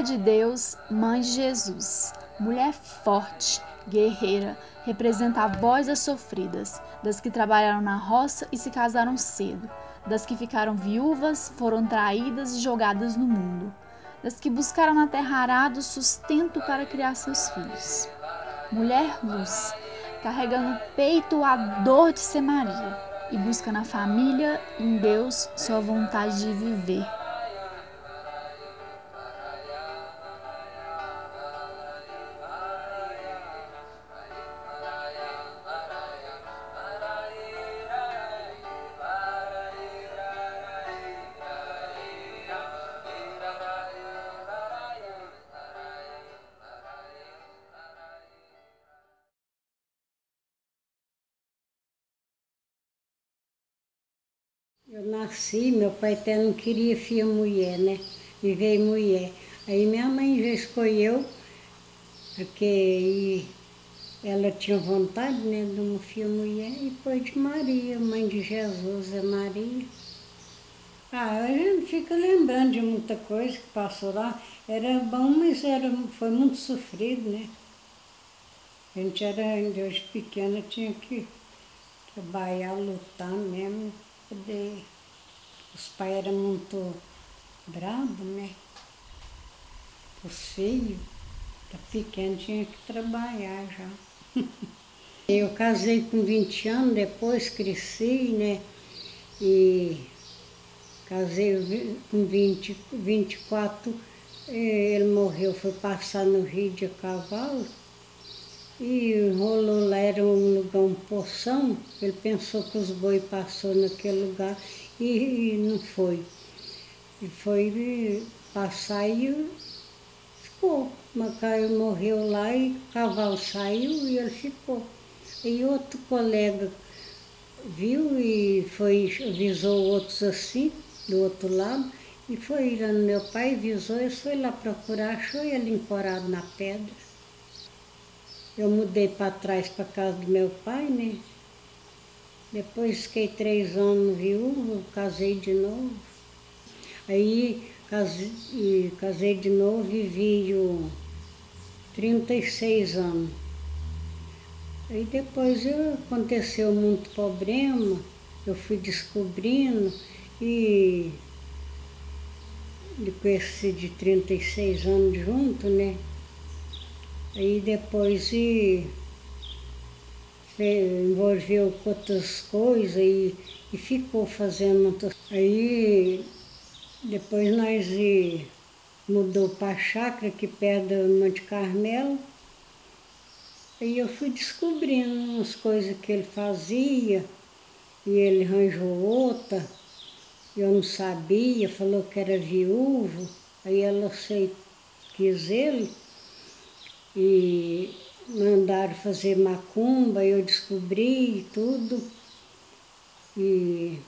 de Deus, Mãe de Jesus, mulher forte, guerreira, representa a voz das sofridas, das que trabalharam na roça e se casaram cedo, das que ficaram viúvas, foram traídas e jogadas no mundo, das que buscaram na terra arado sustento para criar seus filhos. Mulher luz, carrega no peito a dor de ser Maria e busca na família, em Deus, sua vontade de viver. Eu nasci, meu pai até não queria filha mulher, né? Me veio mulher. Aí minha mãe já escolheu, porque ela tinha vontade, né, de uma filha mulher, e pôs de Maria, mãe de Jesus, é Maria. A gente fica lembrando de muita coisa que passou lá. Era bom, mas foi muito sofrido, né? A gente era, desde pequena, tinha que trabalhar, lutar mesmo, poder. Os pais eram muito bravos, né? Os filhos, da pequena, tinha que trabalhar já. Eu casei com 20 anos, depois cresci, né? E casei com 24, ele morreu, foi passar no Rio de cavalo. E rolou lá, era um lugar, um poção, ele pensou que os boi passou naquele lugar e não foi. E foi passar e ficou. Macaio morreu lá e o cavalo saiu e ele ficou. E outro colega viu e avisou outros assim, do outro lado, e foi lá no meu pai, avisou, ele foi lá procurar, achou ele encorado na pedra. Eu mudei para trás para casa do meu pai, né? Depois fiquei 3 anos viúva, casei de novo. Aí casei de novo, vivi 36 anos. Aí depois aconteceu muito problema, eu fui descobrindo e com esse de 36 anos junto, né? Aí depois envolveu com outras coisas e ficou fazendo muitas coisas. Aí depois nós mudou para a chácara aqui perto do Monte Carmelo. Aí eu fui descobrindo umas coisas que ele fazia e ele arranjou outra. Eu não sabia, falou que era viúvo. Aí ela quis ele e mandaram fazer macumba, eu descobri tudo. E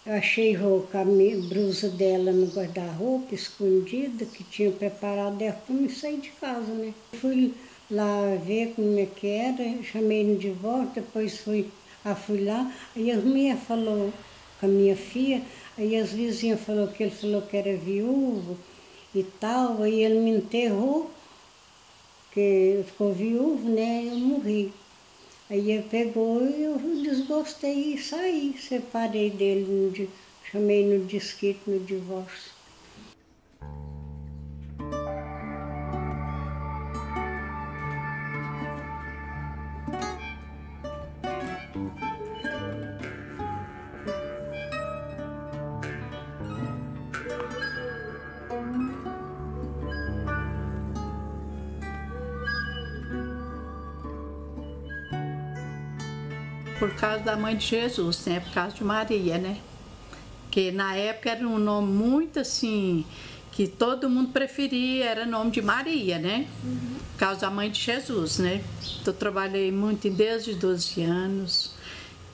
eu achei a blusa dela no guarda-roupa, escondida, que tinha preparado ela para me sair de casa, né? Fui lá ver como é que era, chamei ele de volta, depois fui lá, aí as minhas falou com a minha filha, aí as vizinhas falou que ele falou que era viúvo e tal, aí ele me enterrou, porque ficou viúvo, né? Eu morri. Aí ele pegou e eu desgostei e saí, separei dele, chamei no desquite, no divórcio. Por causa da Mãe de Jesus, né? Por causa de Maria, né? Que na época era um nome muito assim, que todo mundo preferia, era nome de Maria, né? Por causa da Mãe de Jesus, né? Eu trabalhei muito desde 12 anos,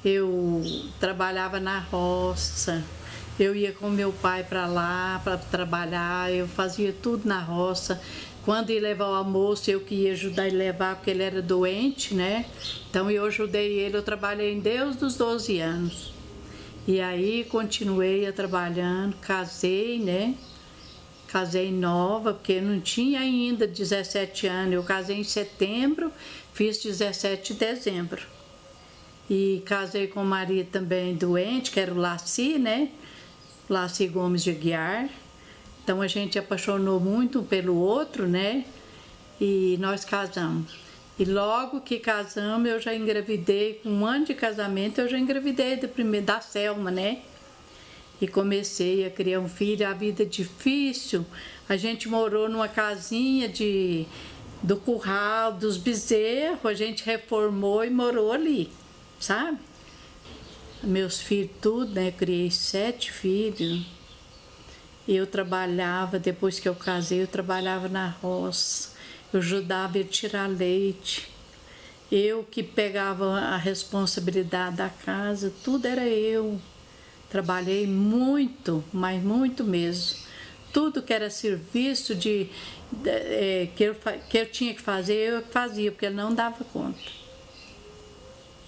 eu trabalhava na roça, eu ia com meu pai para lá para trabalhar, eu fazia tudo na roça. Quando ia levar o almoço, eu que ia ajudar ele a levar, porque ele era doente, né? Então eu ajudei ele, eu trabalhei desde os 12 anos. E aí continuei trabalhando, casei, né? Casei nova, porque não tinha ainda 17 anos. Eu casei em setembro, fiz 17 de dezembro. E casei com o marido também doente, que era o Laci, né? Laci Gomes de Aguiar. Então a gente apaixonou muito um pelo outro, né? E nós casamos. E logo que casamos, eu já engravidei, com 1 ano de casamento, eu já engravidei da Selma, né? E comecei a criar um filho, a vida difícil. A gente morou numa casinha do curral, dos bezerros, a gente reformou e morou ali, sabe? Meus filhos, tudo, né? Eu criei 7 filhos. Eu trabalhava, depois que eu casei, eu trabalhava na roça. Eu ajudava ele a tirar leite. Eu que pegava a responsabilidade da casa, tudo era eu. Trabalhei muito, mas muito mesmo. Tudo que era serviço que eu tinha que fazer, eu fazia, porque eu não dava conta.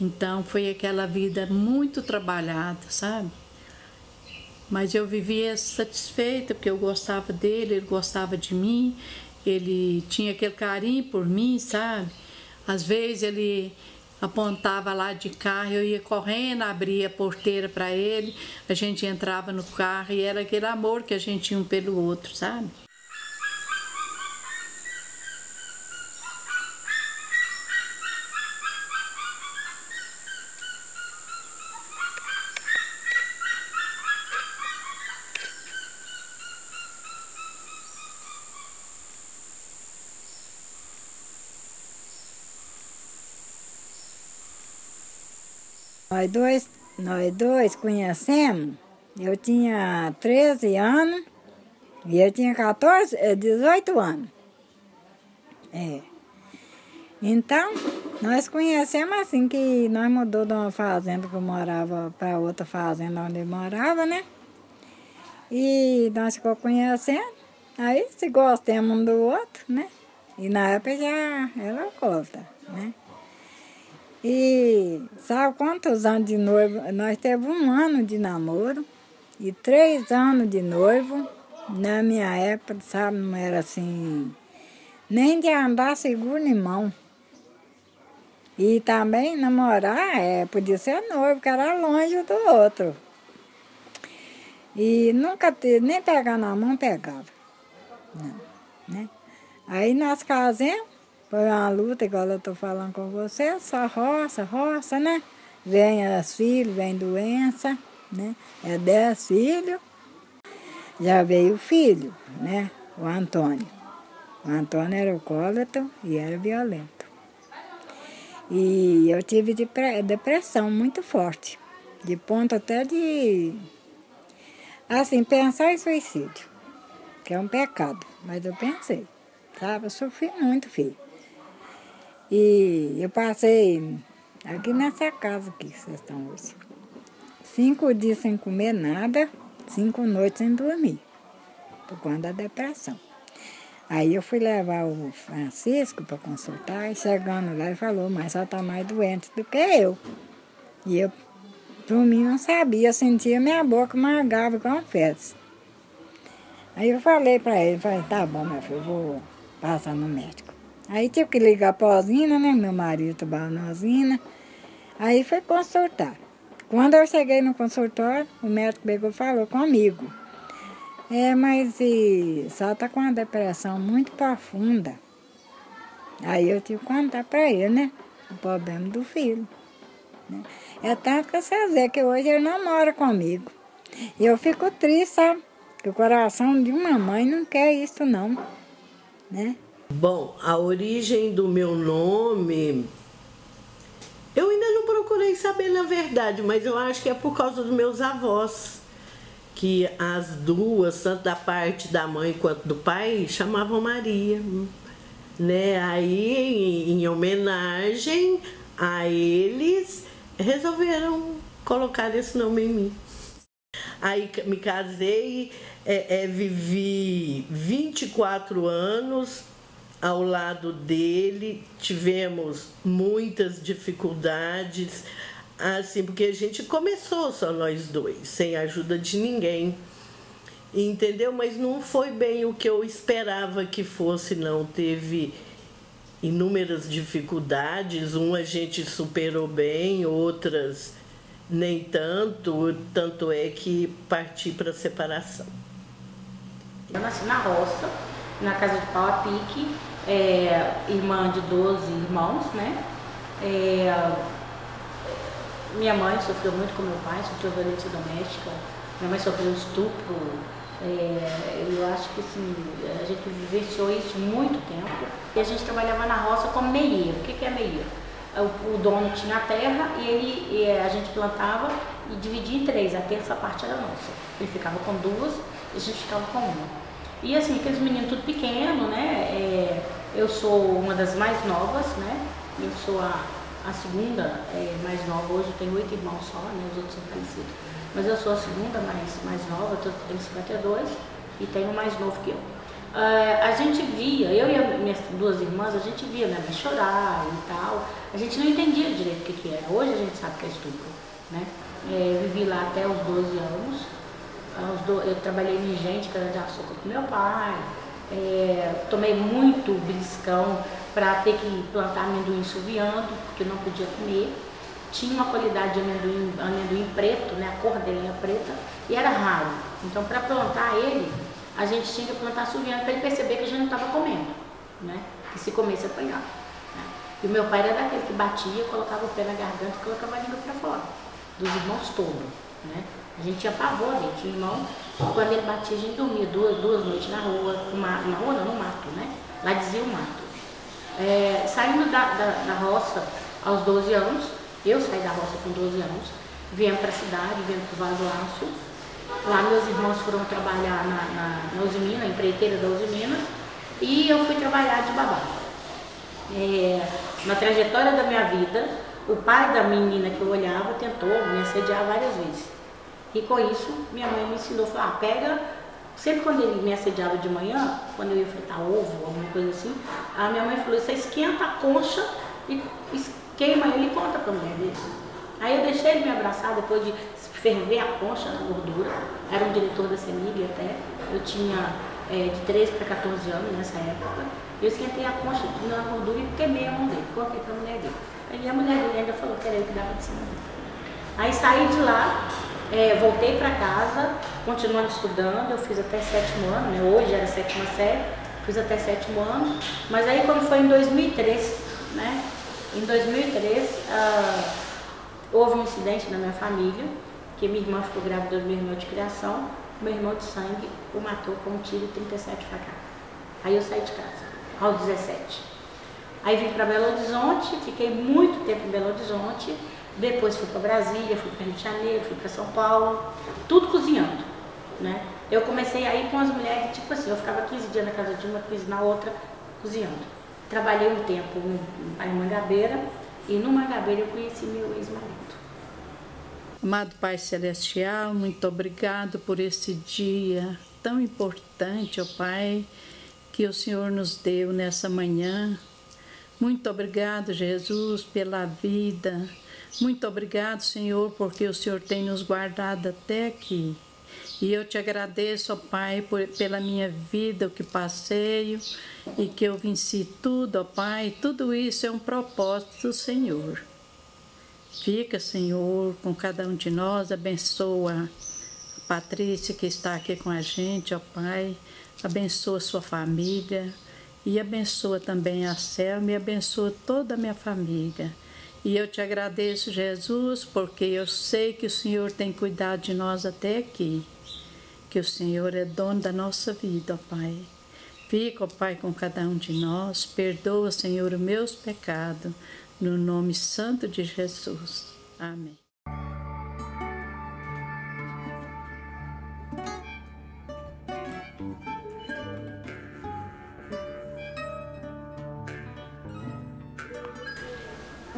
Então foi aquela vida muito trabalhada, sabe? Mas eu vivia satisfeita, porque eu gostava dele, ele gostava de mim. Ele tinha aquele carinho por mim, sabe? Às vezes ele apontava lá de carro, eu ia correndo, abria a porteira para ele, a gente entrava no carro e era aquele amor que a gente tinha um pelo outro, sabe? Nós dois conhecemos, eu tinha 13 anos e ele tinha 18 anos. Então, nós conhecemos assim que nós mudou de uma fazenda que eu morava para outra fazenda onde ele morava, né? E nós ficamos conhecendo, aí se gostamos um do outro, né? E na época já era conta, né? E sabe quantos anos de noivo? Nós teve 1 ano de namoro e 3 anos de noivo. Na minha época, sabe, não era assim, nem de andar seguro em mão. E também namorar, podia ser noivo, que era longe do outro. E nunca teve, nem pegar na mão, pegava. Não, né? Aí nós casamos. Foi uma luta, igual eu estou falando com você, só roça, né? Vem as filhos, vem doença, né? É 10 filhos. Já veio o filho, né? O Antônio. O Antônio era alcoólatra e era violento. E eu tive depressão muito forte, de ponto até de, assim, pensar em suicídio, que é um pecado, mas eu pensei, sabe? Eu sofri muito, filho. E eu passei aqui nessa casa aqui que vocês estão hoje. 5 dias sem comer nada, 5 noites sem dormir, por conta da depressão. Aí eu fui levar o Francisco para consultar, e chegando lá ele falou, mas só está mais doente do que eu. E eu, por mim, não sabia, eu sentia minha boca amargava com fezes. Aí eu falei para ele, falei, tá bom, meu filho, eu vou passar no médico. Aí tive que ligar para a usina, né? Meu marido trabalha na usina. Aí foi consultar. Quando eu cheguei no consultório, o médico pegou e falou comigo. Mas só está com uma depressão muito profunda. Aí eu tive que contar para ele, né? O problema do filho. Né? É tanto que você vê que hoje ele não mora comigo. E eu fico triste, sabe? Que o coração de uma mãe não quer isso, não. Né? Bom, a origem do meu nome, eu ainda não procurei saber na verdade, mas eu acho que é por causa dos meus avós, que as duas, tanto da parte da mãe quanto do pai, chamavam Maria, né? Aí, em homenagem a eles, resolveram colocar esse nome em mim. Aí me casei, vivi 24 anos ao lado dele, tivemos muitas dificuldades, assim, porque a gente começou só nós dois, sem ajuda de ninguém. entendeu? Mas não foi bem o que eu esperava que fosse, não. Teve inúmeras dificuldades, a gente superou bem, outras nem tanto, tanto é que parti para a separação. Eu nasci na roça, na casa de pau a pique, irmã de 12 irmãos, né? Minha mãe sofreu muito com meu pai, sofreu violência doméstica, minha mãe sofreu estupro. Eu acho que assim, a gente vivenciou isso muito tempo. E a gente trabalhava na roça como meieiro. O que é meieiro? O dono tinha a terra e a gente plantava e dividia em 3, a terça parte era nossa. Ele ficava com 2 e a gente ficava com 1. E assim, aqueles meninos tudo pequeno, né? Eu sou uma das mais novas, né? Eu sou a segunda mais nova, hoje eu tenho 8 irmãos só, né? Os outros são falecidos. Mas eu sou a segunda mais nova, eu tenho 52 e tenho um mais novo que eu. A gente via, eu e as minhas 2 irmãs, a gente via minha mãe chorar e tal. A gente não entendia direito o que era. Hoje a gente sabe que é estupro, né? Vivi lá até os 12 anos. Eu trabalhei em gente, cana-de-açúcar com meu pai. Tomei muito beliscão para ter que plantar amendoim suviando, porque eu não podia comer. Tinha uma qualidade de amendoim preto, né? A cor dele era preta e era raro. Então, para plantar ele, a gente tinha que plantar suviando para ele perceber que a gente não estava comendo, né? Que se comesse, apanhava. Né? E o meu pai era daquele que batia, colocava o pé na garganta e colocava a língua para fora, dos irmãos todos, né? A gente tinha pavor, né? Tinha irmão, quando ele batia, a gente dormia duas noites na rua, na rua não, no mato, né? Lá dizia o mato. Saindo da roça aos 12 anos, eu saí da roça com 12 anos, viemos para a cidade, viemos para o Vale do Aço. Lá meus irmãos foram trabalhar na Usiminas, na empreiteira da Usiminas, e eu fui trabalhar de babá. Na trajetória da minha vida, o pai da menina que eu olhava tentou me assediar várias vezes. E com isso, minha mãe me ensinou, falou, sempre quando ele me assediava de manhã, quando eu ia fritar ovo, alguma coisa assim, a minha mãe falou, você esquenta a concha e queima ele e conta para a mulher dele. Aí eu deixei ele me abraçar depois de ferver a concha na gordura. Era um diretor da CEMIG até. Eu tinha de 13 para 14 anos nessa época. Eu esquentei a concha na gordura e queimei a mão dele. Coloquei para a mulher dele. Aí a mulher dele ainda falou que era eu que dava de cima dele. Aí saí de lá, voltei para casa, continuando estudando. Eu fiz até 7º ano, né? Hoje era 7ª série. Fiz até 7º ano. Mas aí quando foi em 2003, né? Em 2003, houve um incidente na minha família, que minha irmã ficou grávida do meu irmão de criação, meu irmão de sangue o matou com um tiro e 37 facadas. Aí eu saí de casa, aos 17. Aí vim para Belo Horizonte, fiquei muito tempo em Belo Horizonte, depois fui para Brasília, fui para Rio de Janeiro, fui para São Paulo, tudo cozinhando, né? Eu comecei a ir com as mulheres, tipo assim, eu ficava 15 dias na casa de uma, 15 na outra, cozinhando. Trabalhei um tempo em Mangabeira e no Mangabeira eu conheci meu ex-marido. Amado Pai Celestial, muito obrigado por esse dia tão importante, ó Pai, que o Senhor nos deu nessa manhã. Muito obrigado, Jesus, pela vida. Muito obrigado, Senhor, porque o Senhor tem nos guardado até aqui. E eu te agradeço, ó Pai, pela minha vida, o que passei e que eu venci tudo, ó Pai. Tudo isso é um propósito do Senhor. Fica, Senhor, com cada um de nós, abençoa a Patrícia que está aqui com a gente, ó Pai, abençoa a sua família e abençoa também a Selma e abençoa toda a minha família. E eu te agradeço, Jesus, porque eu sei que o Senhor tem cuidado de nós até aqui, que o Senhor é dono da nossa vida, ó Pai. Fica, ó Pai, com cada um de nós, perdoa, Senhor, os meus pecados, no nome santo de Jesus. Amém.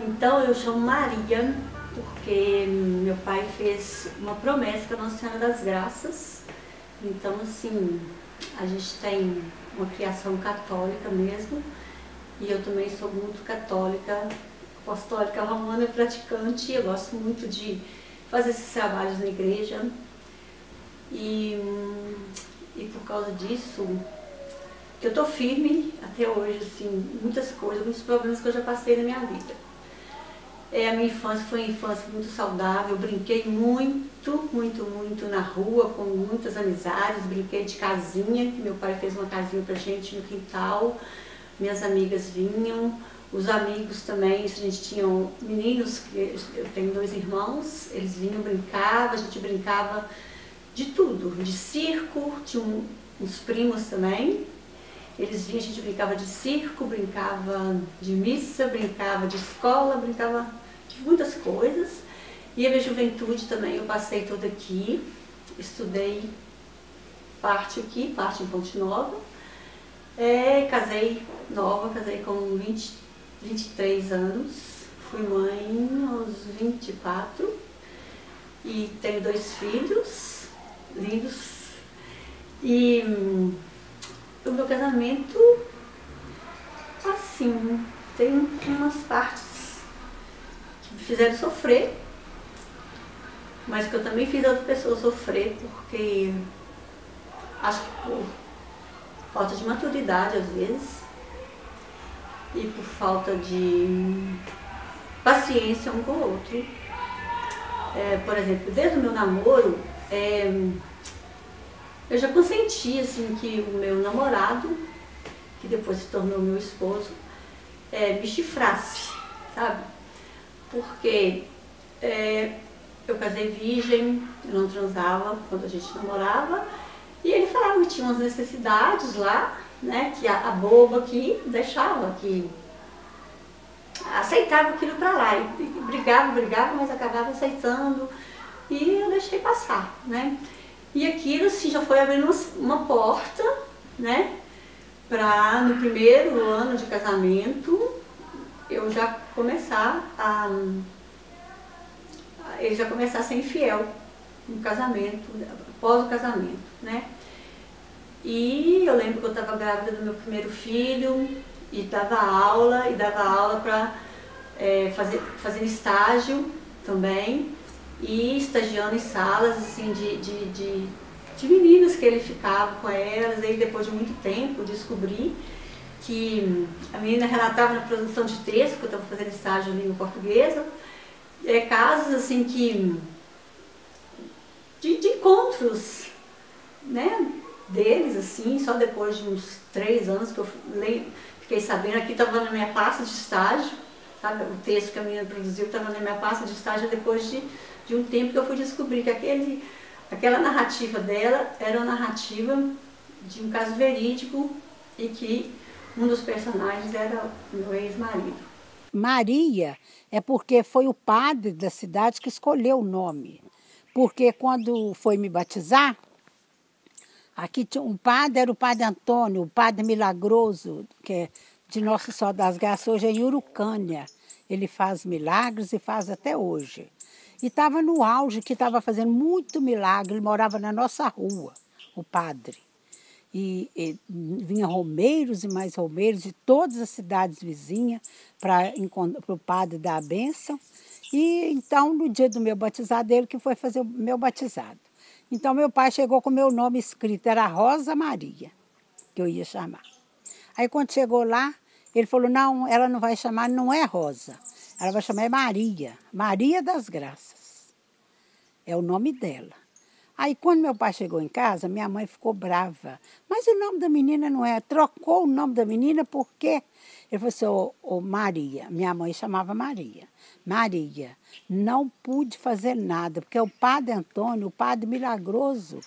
Então, eu chamo Maria, porque meu pai fez uma promessa com a Nossa Senhora das Graças. Então, assim, a gente tem uma criação católica mesmo, e eu também sou muito católica, apostólica romana e praticante. Eu gosto muito de fazer esses trabalhos na igreja. E por causa disso, que eu tô firme até hoje, assim, muitos problemas que eu já passei na minha vida. A minha infância foi uma infância muito saudável, eu brinquei muito na rua, com muitas amizades, brinquei de casinha, que meu pai fez uma casinha pra gente no quintal, minhas amigas vinham, os amigos também, a gente tinha meninos, eu tenho 2 irmãos, eles vinham brincar, a gente brincava de tudo, de circo, tinha uns primos também, eles vinham, a gente brincava de circo, brincava de missa, brincava de escola, brincava de muitas coisas. E a minha juventude também eu passei toda aqui, estudei parte aqui, parte em Ponte Nova. Casei com 23 anos, fui mãe aos 24 e tenho 2 filhos lindos. E o meu casamento, assim, tem umas partes que me fizeram sofrer, mas que eu também fiz outra pessoa sofrer, porque acho que por falta de maturidade às vezes, e por falta de paciência um com o outro. Por exemplo, desde o meu namoro, eu já consenti assim, que o meu namorado, que depois se tornou meu esposo, me chifrasse, sabe? Porque eu casei virgem, eu não transava quando a gente namorava, e ele falava que tinha umas necessidades lá, né? Que a boba que deixava, que aceitava aquilo pra lá, e brigava, mas acabava aceitando, e eu deixei passar, né? E aquilo assim, já foi abrindo uma porta, né, para no primeiro ano de casamento eu já começar ele já começar a ser infiel no casamento, após o casamento, né. E eu lembro que eu estava grávida do meu primeiro filho e dava aula para fazer estágio também. E estagiando em salas assim, de meninas que ele ficava com elas. Aí depois de muito tempo eu descobri que a menina relatava na produção de texto, que eu estava fazendo estágio em língua portuguesa, casos assim que de encontros, né, deles, assim, só depois de uns 3 anos que eu fiquei sabendo. Aqui estava na minha pasta de estágio, sabe, o texto que a menina produziu estava na minha pasta de estágio, depois de um tempo que eu fui descobrir que aquela narrativa dela era uma narrativa de um caso verídico e que um dos personagens era o meu ex-marido. Maria é porque foi o padre da cidade que escolheu o nome. Porque quando foi me batizar, aqui tinha um padre, era o padre Antônio, o padre milagroso, que é de Nossa Senhora das Graças, hoje é em Urucânia. Ele faz milagres e faz até hoje. E estava no auge, que estava fazendo muito milagre. Ele morava na nossa rua, o padre. E vinha romeiros e mais romeiros de todas as cidades vizinhas para o padre dar a bênção. E então, no dia do meu batizado, ele que foi fazer o meu batizado. Então, meu pai chegou com o meu nome escrito, era Rosa Maria, que eu ia chamar. Aí, quando chegou lá, ele falou, não, ela não vai chamar, não é Rosa. Ela vai chamar Maria, Maria das Graças. É o nome dela. Aí, quando meu pai chegou em casa, minha mãe ficou brava. Mas o nome da menina não é. Trocou o nome da menina por quê? Ele falou assim, ô Maria. Minha mãe chamava Maria. Maria, não pude fazer nada, porque o padre Antônio, o padre milagroso,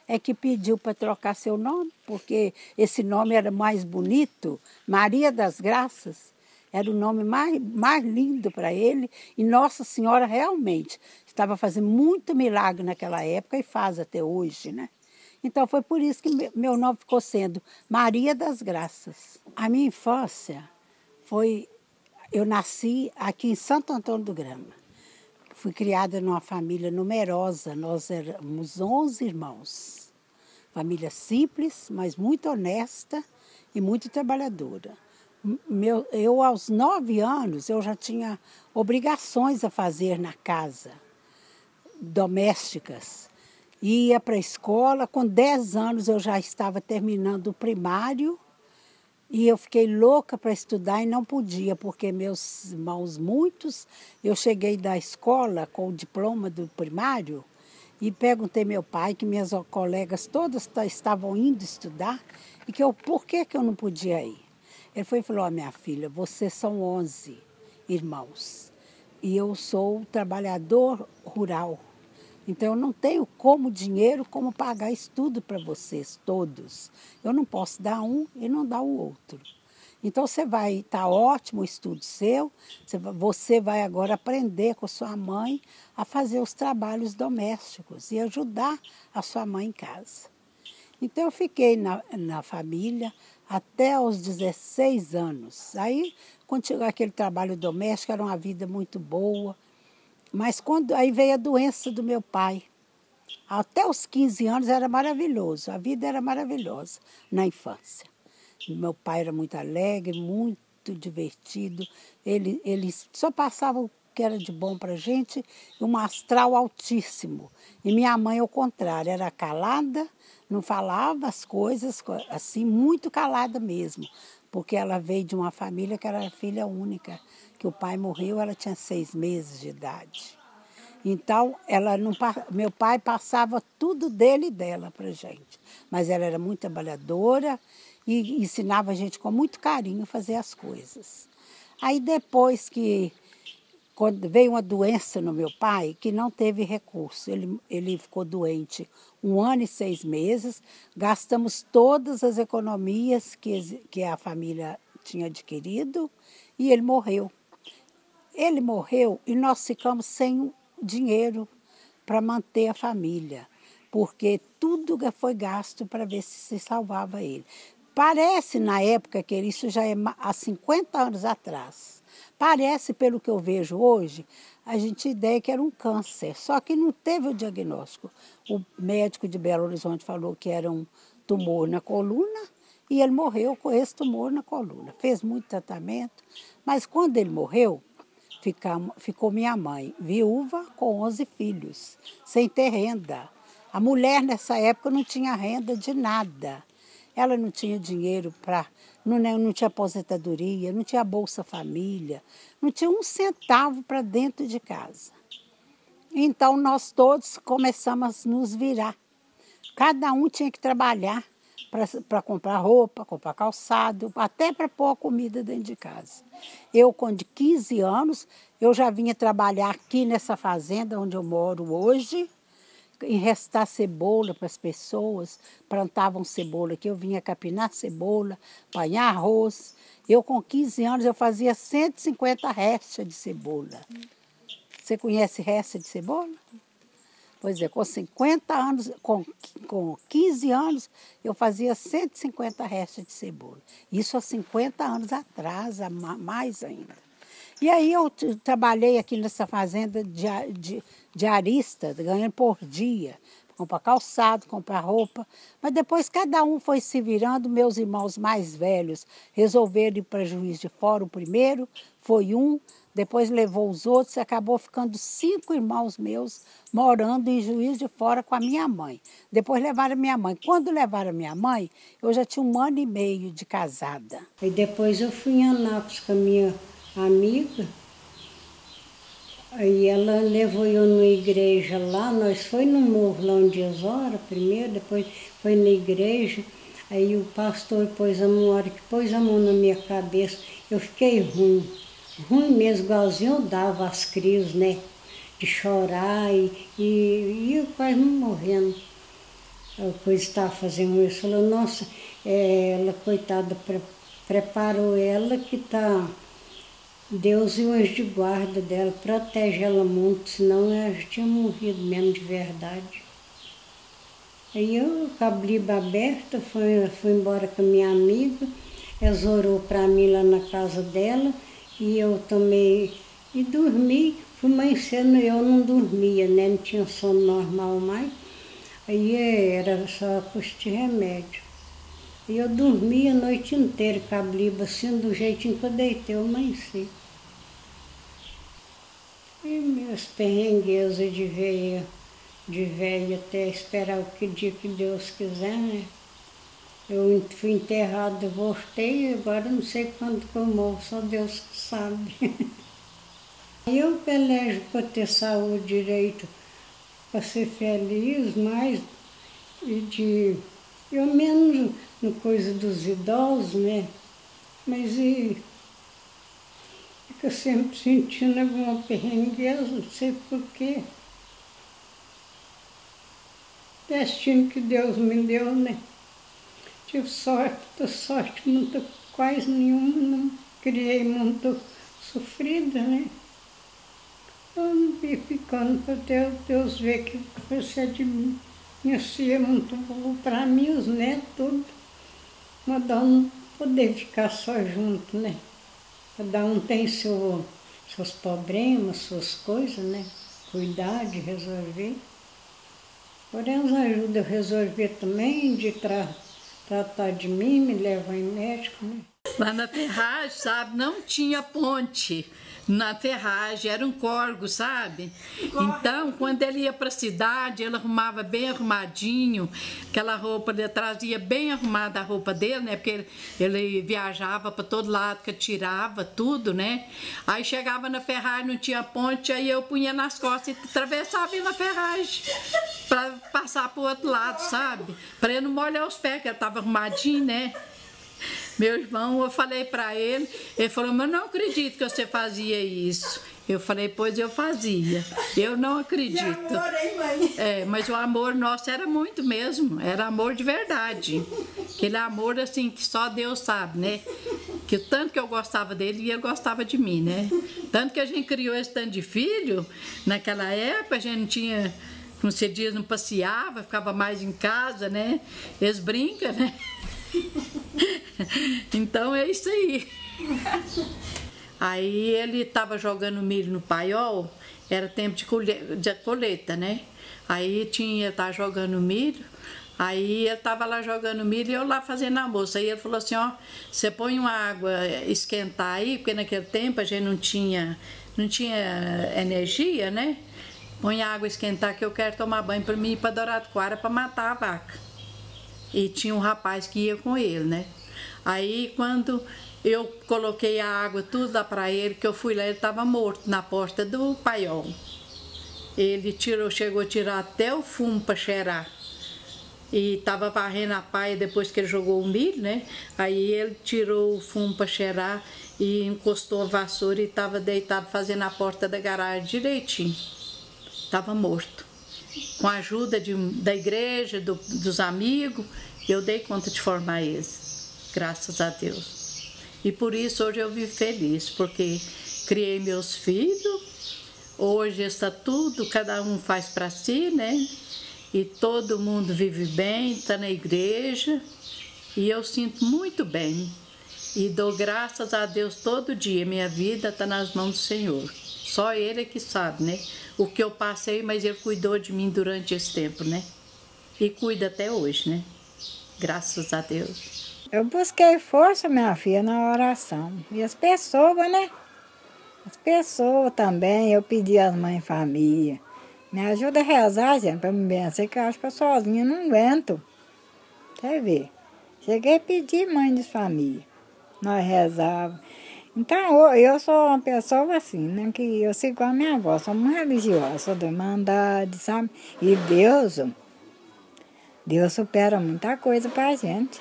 é que pediu para trocar seu nome, porque esse nome era mais bonito. Maria das Graças era o nome mais lindo para ele, e Nossa Senhora realmente estava fazendo muito milagre naquela época e faz até hoje, né? Então foi por isso que meu nome ficou sendo Maria das Graças. A minha infância foi... Eu nasci aqui em Santo Antônio do Grama. Fui criada numa família numerosa, nós éramos 11 irmãos. Família simples, mas muito honesta e muito trabalhadora. Eu, aos 9 anos, eu já tinha obrigações a fazer na casa, domésticas. ia para a escola. Com 10 anos eu já estava terminando o primário e eu fiquei louca para estudar e não podia, porque meus irmãos, muitos, eu cheguei da escola com o diploma do primário e perguntei ao meu pai que minhas colegas todas estavam indo estudar e por que eu não podia ir. Ele foi e falou: minha filha, vocês são 11 irmãos e eu sou trabalhador rural. Então, eu não tenho dinheiro como pagar estudo para vocês todos. Eu não posso dar um e não dar o outro. Então, você vai estar ótimo o estudo seu, você vai agora aprender com sua mãe a fazer os trabalhos domésticos e ajudar a sua mãe em casa. Então, eu fiquei na família até os 16 anos. Aí, quando chegou aquele trabalho doméstico, era uma vida muito boa. Mas aí veio a doença do meu pai. Até os 15 anos era maravilhoso, a vida era maravilhosa na infância. Meu pai era muito alegre, muito divertido, ele só passava o que era de bom para a gente, um astral altíssimo. E minha mãe, ao contrário, era calada, não falava as coisas, assim, muito calada mesmo, porque ela veio de uma família que era filha única, que o pai morreu, ela tinha 6 meses de idade. Então, meu pai passava tudo dele e dela para a gente. Mas ela era muito trabalhadora e ensinava a gente com muito carinho a fazer as coisas. Aí depois quando veio uma doença no meu pai, que não teve recurso, ele ficou doente 1 ano e 6 meses, gastamos todas as economias que a família tinha adquirido e ele morreu. Ele morreu e nós ficamos sem dinheiro para manter a família, porque tudo foi gasto para ver se salvava ele. Parece, na época, que isso já é há 50 anos atrás. Parece, pelo que eu vejo hoje, a gente tinha ideia que era um câncer, só que não teve o diagnóstico. O médico de Belo Horizonte falou que era um tumor na coluna e ele morreu com esse tumor na coluna. Fez muito tratamento, mas quando ele morreu, ficou minha mãe, viúva com 11 filhos, sem ter renda. A mulher nessa época não tinha renda de nada. Ela não tinha dinheiro não tinha aposentadoria, não tinha Bolsa Família, não tinha 1 centavo para dentro de casa. Então nós todos começamos a nos virar. Cada um tinha que trabalhar para comprar roupa, comprar calçado, até para pôr a comida dentro de casa. Eu, com 15 anos, eu já vinha trabalhar aqui nessa fazenda onde eu moro hoje, em restar cebola para as pessoas, plantavam cebola aqui, eu vinha capinar cebola, apanhar arroz. Eu, com 15 anos, eu fazia 150 restas de cebola. Você conhece resta de cebola? Pois é, com 50 anos, com 15 anos, eu fazia 150 restas de cebola. Isso há 50 anos atrás, mais ainda. E aí eu trabalhei aqui nessa fazenda diarista, ganhando por dia, comprar calçado, comprar roupa. Mas depois cada um foi se virando, meus irmãos mais velhos resolveram ir para Juiz de Fora o primeiro, foi um. Depois levou os outros e acabou ficando 5 irmãos meus morando em Juiz de Fora com a minha mãe. Depois levaram a minha mãe. Quando levaram a minha mãe, eu já tinha 1 ano e meio de casada. E depois eu fui em Anápolis com a minha amiga. Aí ela levou eu na igreja lá. Nós foi no morro lá onde Osório primeiro, depois foi na igreja. Aí o pastor pôs a mão na minha cabeça. Eu fiquei ruim mesmo, igualzinho eu dava as crises, né? De chorar e eu quase morrendo. A coisa estava fazendo isso. Falou, nossa, ela, coitada, preparou ela que tá. Deus e o anjo de guarda dela, protege ela muito, senão ela já tinha morrido mesmo de verdade. Aí eu, com a bliba aberta, fui embora com a minha amiga, ela orou para mim lá na casa dela, e eu tomei e dormi. Fui amanhecendo, eu não dormia, né? Não tinha sono normal mais. Aí era só custo de remédio. E eu dormi a noite inteira com a bliba, assim, do jeitinho que eu deitei, eu amanheci. E meus perrengues de veia de velha até esperar o que dia que Deus quiser, né? Eu fui enterrada, voltei, agora não sei quando que eu morro, só Deus que sabe. Eu pelejo para ter saúde direito, para ser feliz, mas eu menos no coisa dos idosos, né? Mas fica sempre sentindo alguma perrengueza, não sei porquê. Destino que Deus me deu, né? Tive sorte muito, quase nenhuma, não criei muito sofrida, né? Eu não vi ficando para Deus ver que você é de mim. Minha filha é muito boa para mim, os netos, tudo. Cada um poder ficar só junto, né? Cada um tem seus problemas, suas coisas, né? Cuidar de resolver. Porém, eles ajudam a resolver também, de tratar de mim, me levar em médico, né? Lá na ferragem, sabe, não tinha ponte na ferragem, era um córrego, sabe? Então, quando ele ia para a cidade, ele arrumava bem arrumadinho, aquela roupa, ele trazia bem arrumada a roupa dele, né? Porque ele viajava para todo lado, que tirava tudo, né? Aí chegava na ferragem, não tinha ponte, aí eu punha nas costas e atravessava na ferragem para passar para o outro lado, sabe? Para ele não molhar os pés, que ele estava arrumadinho, né? Meu irmão, eu falei para ele falou, mas eu não acredito que você fazia isso. Eu falei, pois eu fazia. Eu não acredito. Que amor, hein, mãe? Mas o amor nosso era muito mesmo, era amor de verdade. Aquele amor assim que só Deus sabe, né? Que o tanto que eu gostava dele e ele gostava de mim, né? Tanto que a gente criou esse tanto de filho, naquela época a gente não tinha, como você diz, não passeava, ficava mais em casa, né? Eles brincam, né? Então é isso aí. Aí ele estava jogando milho no paiol, era tempo de colheita, né? Aí estava jogando milho, aí ele estava lá jogando milho e eu lá fazendo almoço. Aí ele falou assim, ó, você põe uma água esquentar aí, porque naquele tempo a gente não tinha energia, né? Põe a água esquentar que eu quero tomar banho para mim ir para Douradoquara para matar a vaca. E tinha um rapaz que ia com ele, né? Aí quando eu coloquei a água tudo lá para ele, que eu fui lá, ele estava morto na porta do paiol. Ele chegou a tirar até o fumo para cheirar. E estava varrendo a paia depois que ele jogou o milho, né? Aí ele tirou o fumo para cheirar e encostou a vassoura e estava deitado fazendo a porta da garagem direitinho. Estava morto. Com a ajuda da igreja, dos amigos, eu dei conta de formar eles, graças a Deus. E por isso hoje eu vivo feliz, porque criei meus filhos, hoje está tudo, cada um faz para si, né? E todo mundo vive bem, está na igreja, e eu sinto muito bem. E dou graças a Deus todo dia, minha vida está nas mãos do Senhor. Só Ele é que sabe, né? O que eu passei, mas Ele cuidou de mim durante esse tempo, né? E cuida até hoje, né? Graças a Deus. Eu busquei força, minha filha, na oração. E as pessoas, né? As pessoas também, eu pedi às mães família. Me ajuda a rezar, gente, para me vencer, que eu acho que eu sozinha não aguento. Quer ver? Cheguei a pedir mãe de família. Nós rezávamos. Então, eu sou uma pessoa assim, né? Que eu sigo a minha avó, sou muito religiosa, sou da Irmandade, sabe? E Deus supera muita coisa pra gente.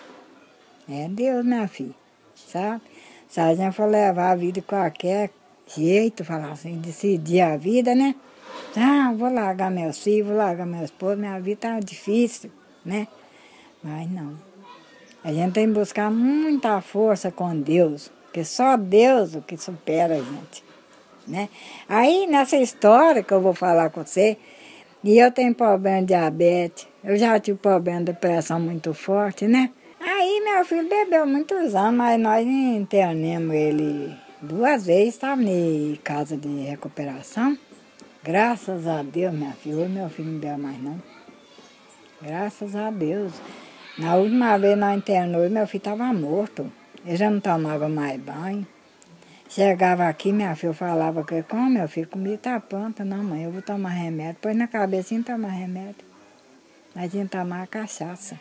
É Deus, minha filha, sabe? Se a gente for levar a vida de qualquer jeito, falar assim, decidir a vida, né? Ah, vou largar meus filhos, vou largar meu esposo, minha vida tá difícil, né? Mas não. A gente tem que buscar muita força com Deus. Porque só Deus o que supera a gente, né? Aí, nessa história que eu vou falar com você, e eu tenho problema de diabetes, eu já tive problema de pressão muito forte, né? Aí, meu filho bebeu muitos anos, mas nós internamos ele 2 vezes, estava em casa de recuperação. Graças a Deus, minha filha, hoje meu filho não bebe mais, não. Graças a Deus. Na última vez nós internamos, meu filho estava morto. Ele já não tomava mais banho. Chegava aqui, minha filha, eu falava que como, meu filho, comida tá pronta. Não, mãe, eu vou tomar remédio. Põe na cabecinha tomar remédio. A gente tomar cachaça.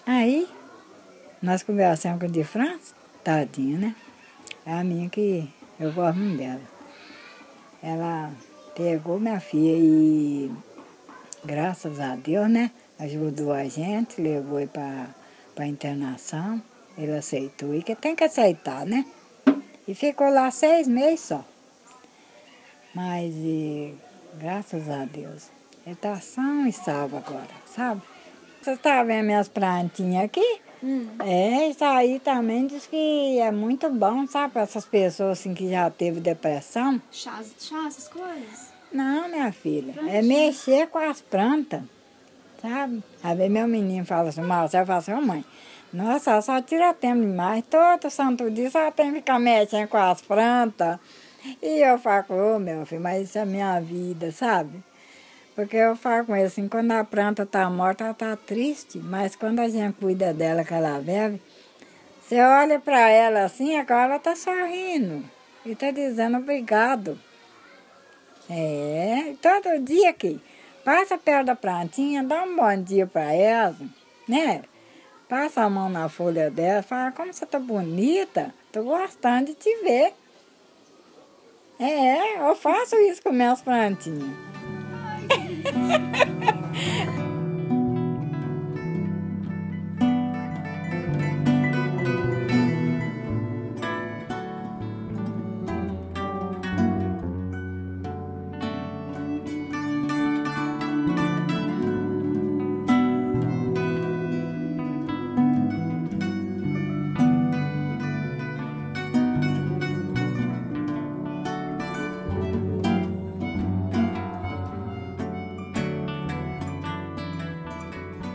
Aí, nós conversamos com a de França, tadinha, né? É a minha que eu gosto muito dela. Ela pegou minha filha e, graças a Deus, né? Ajudou a gente, levou para internação. Ele aceitou, e que tem que aceitar, né? E ficou lá 6 meses só. Mas, graças a Deus, ele está são e salvo agora, sabe? Você está vendo minhas plantinhas aqui? Isso aí também diz que é muito bom, sabe? Para essas pessoas assim, que já teve depressão. Chá, essas coisas? Não, minha filha, é mexer com as plantas, sabe? Aí vem meu menino fala assim, Marcelo, fala assim, mãe, nossa, só tira tempo demais, todo santo dia só tem que ficar mexendo com as plantas. E eu falo, meu filho, mas isso é minha vida, sabe? Porque eu falo com ele assim, quando a planta está morta, ela está triste, mas quando a gente cuida dela, que ela vive, você olha para ela assim, agora ela está sorrindo e está dizendo obrigado. Todo dia aqui, passa perto da plantinha, dá um bom dia para ela, né? Passa a mão na folha dela, fala, como você tá bonita, tô gostando de te ver. Eu faço isso com minhas plantinhas.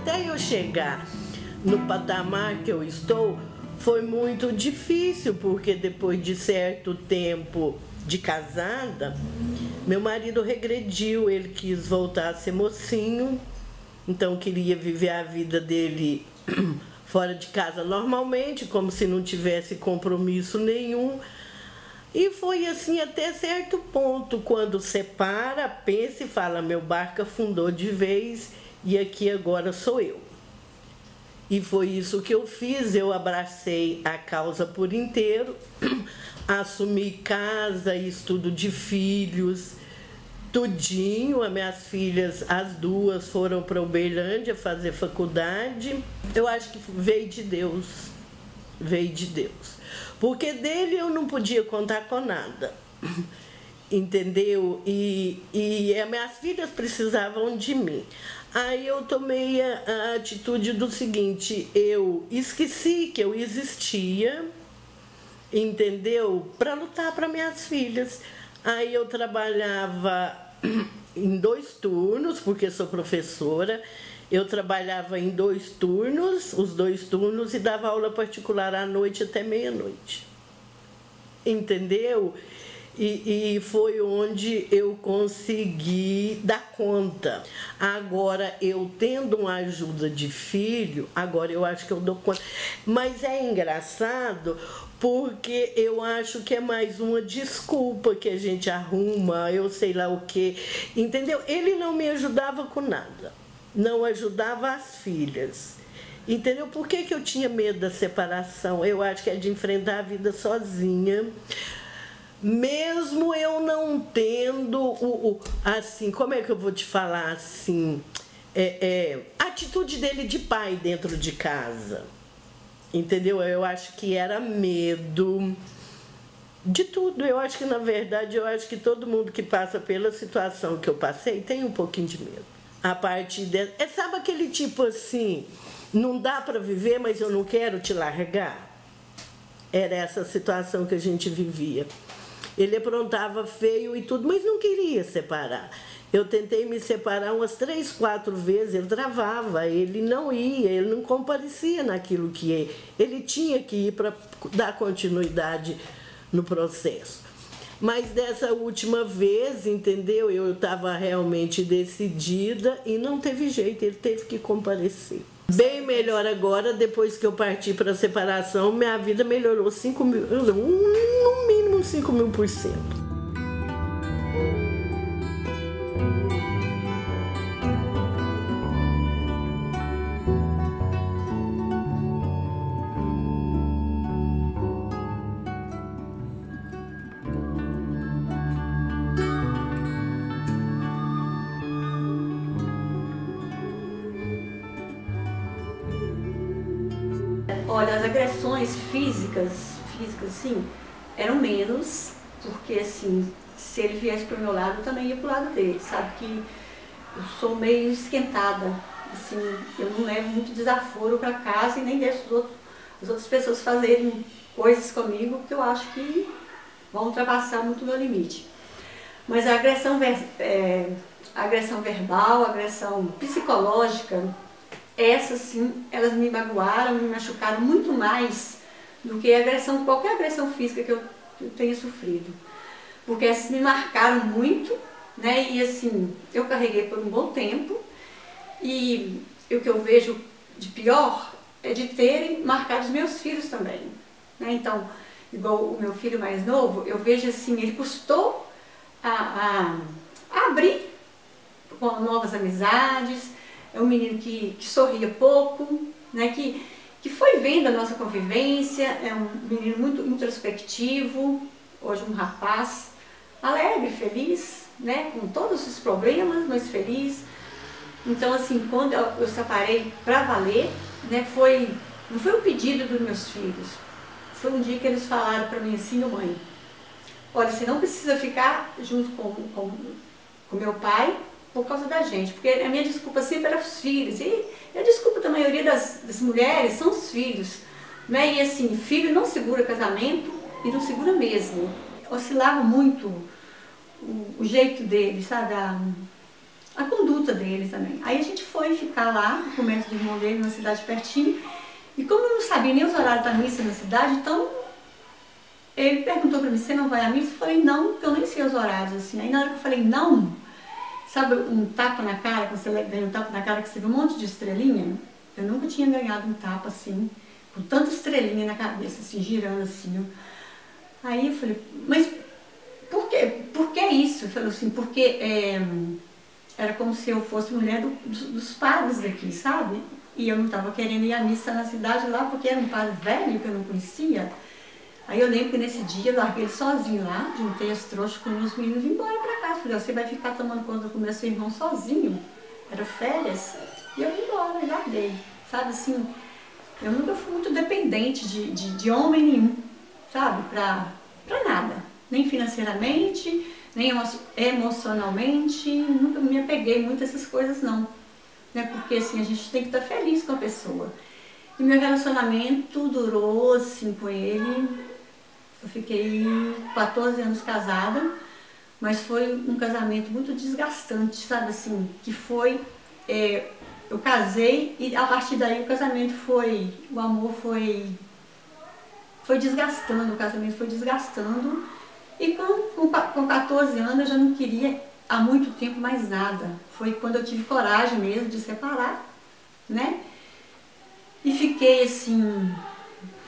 Até eu chegar no patamar que eu estou, foi muito difícil, porque depois de certo tempo de casada, meu marido regrediu, ele quis voltar a ser mocinho, então queria viver a vida dele fora de casa normalmente, como se não tivesse compromisso nenhum. E foi assim até certo ponto, quando separa, pensa e fala, meu barco afundou de vez e aqui agora sou eu. E foi isso que eu fiz, eu abracei a causa por inteiro, assumi casa, estudo de filhos, tudinho. As minhas filhas, as duas, foram para Uberlândia fazer faculdade. Eu acho que veio de Deus, porque dele eu não podia contar com nada, entendeu? E as minhas filhas precisavam de mim. Aí eu tomei a atitude do seguinte, eu esqueci que eu existia, entendeu? Para lutar para minhas filhas. Aí eu trabalhava em 2 turnos, porque sou professora, eu trabalhava em 2 turnos, os 2 turnos, e dava aula particular à noite até meia-noite, entendeu? E foi onde eu consegui dar conta. Agora, eu tendo uma ajuda de filho, agora eu acho que eu dou conta. Mas é engraçado, porque eu acho que é mais uma desculpa que a gente arruma, eu sei lá o quê, entendeu? Ele não me ajudava com nada, não ajudava as filhas. Entendeu? Por que eu tinha medo da separação? Eu acho que é de enfrentar a vida sozinha. Mesmo eu não tendo assim, como é que eu vou te falar assim, a atitude dele de pai dentro de casa, entendeu? Eu acho que era medo de tudo. Eu acho que, na verdade, eu acho que todo mundo que passa pela situação que eu passei tem um pouquinho de medo. A partir de... sabe aquele tipo assim, não dá para viver, mas eu não quero te largar? Era essa situação que a gente vivia. Ele aprontava feio e tudo, mas não queria separar. Eu tentei me separar umas 3, 4 vezes, ele travava, ele não ia, ele não comparecia naquilo que ele tinha que ir para dar continuidade no processo. Mas dessa última vez, entendeu? Eu estava realmente decidida e não teve jeito, ele teve que comparecer. Bem melhor agora, depois que eu parti para a separação, minha vida melhorou 5 mil, no mínimo 5.000%. Olha, as agressões físicas, sim, eram menos, porque assim, se ele viesse para o meu lado, eu também ia para o lado dele, sabe? Que eu sou meio esquentada, assim, eu não levo muito desaforo para casa e nem deixo as outras pessoas fazerem coisas comigo que eu acho que vão ultrapassar muito o meu limite. Mas a agressão verbal, a agressão psicológica, essas sim, elas me magoaram, me machucaram muito mais do que qualquer agressão física que eu tenha sofrido. Porque essas me marcaram muito, né? E assim, eu carreguei por um bom tempo. E o que eu vejo de pior é de terem marcado os meus filhos também, né? Então, igual o meu filho mais novo, eu vejo assim, ele custou a abrir com novas amizades. É um menino que sorria pouco, né? Que foi vendo a nossa convivência, é um menino muito introspectivo, hoje um rapaz alegre, feliz, né? Com todos os problemas, mas feliz. Então, assim, quando eu separei para valer, né? Não foi um pedido dos meus filhos, foi um dia que eles falaram para mim assim: mãe, olha, você não precisa ficar junto com meu pai por causa da gente, porque a minha desculpa sempre era os filhos, e a desculpa da maioria das mulheres são os filhos, né? E assim, filho não segura casamento e não segura mesmo. Oscilava muito o jeito deles, sabe? A conduta deles também. Aí a gente foi ficar lá no comércio do irmão dele, numa cidade pertinho, e como eu não sabia nem os horários da missa na cidade, então ele perguntou para mim: você não vai à missa? Eu falei: não, porque eu nem sei os horários, assim. Aí na hora que eu falei não, sabe um tapa na cara, quando você ganha um tapa na cara que você vê um monte de estrelinha? Eu nunca tinha ganhado um tapa assim, com tanta estrelinha na cabeça, assim, girando assim. Aí eu falei: mas por quê? Por que isso? Eu falei assim: porque era como se eu fosse mulher dos padres daqui, sabe? E eu não estava querendo ir à missa na cidade lá, porque era um padre velho que eu não conhecia. Aí eu lembro que nesse dia eu larguei ele sozinho lá, juntei as trouxas com os meninos e vim embora pra casa. Falei: você vai ficar tomando conta do meu irmão sozinho? Era férias. E eu vim embora, larguei. Sabe assim, eu nunca fui muito dependente de homem nenhum, sabe? Pra nada. Nem financeiramente, nem emocionalmente. Nunca me apeguei muito a essas coisas, não. Né? Porque assim, a gente tem que estar feliz com a pessoa. E meu relacionamento durou assim com ele. Eu fiquei 14 anos casada, mas foi um casamento muito desgastante, sabe assim, que foi, eu casei e a partir daí o casamento o amor foi desgastando, o casamento foi desgastando, e com 14 anos eu já não queria há muito tempo mais nada. Foi quando eu tive coragem mesmo de separar, né? E fiquei assim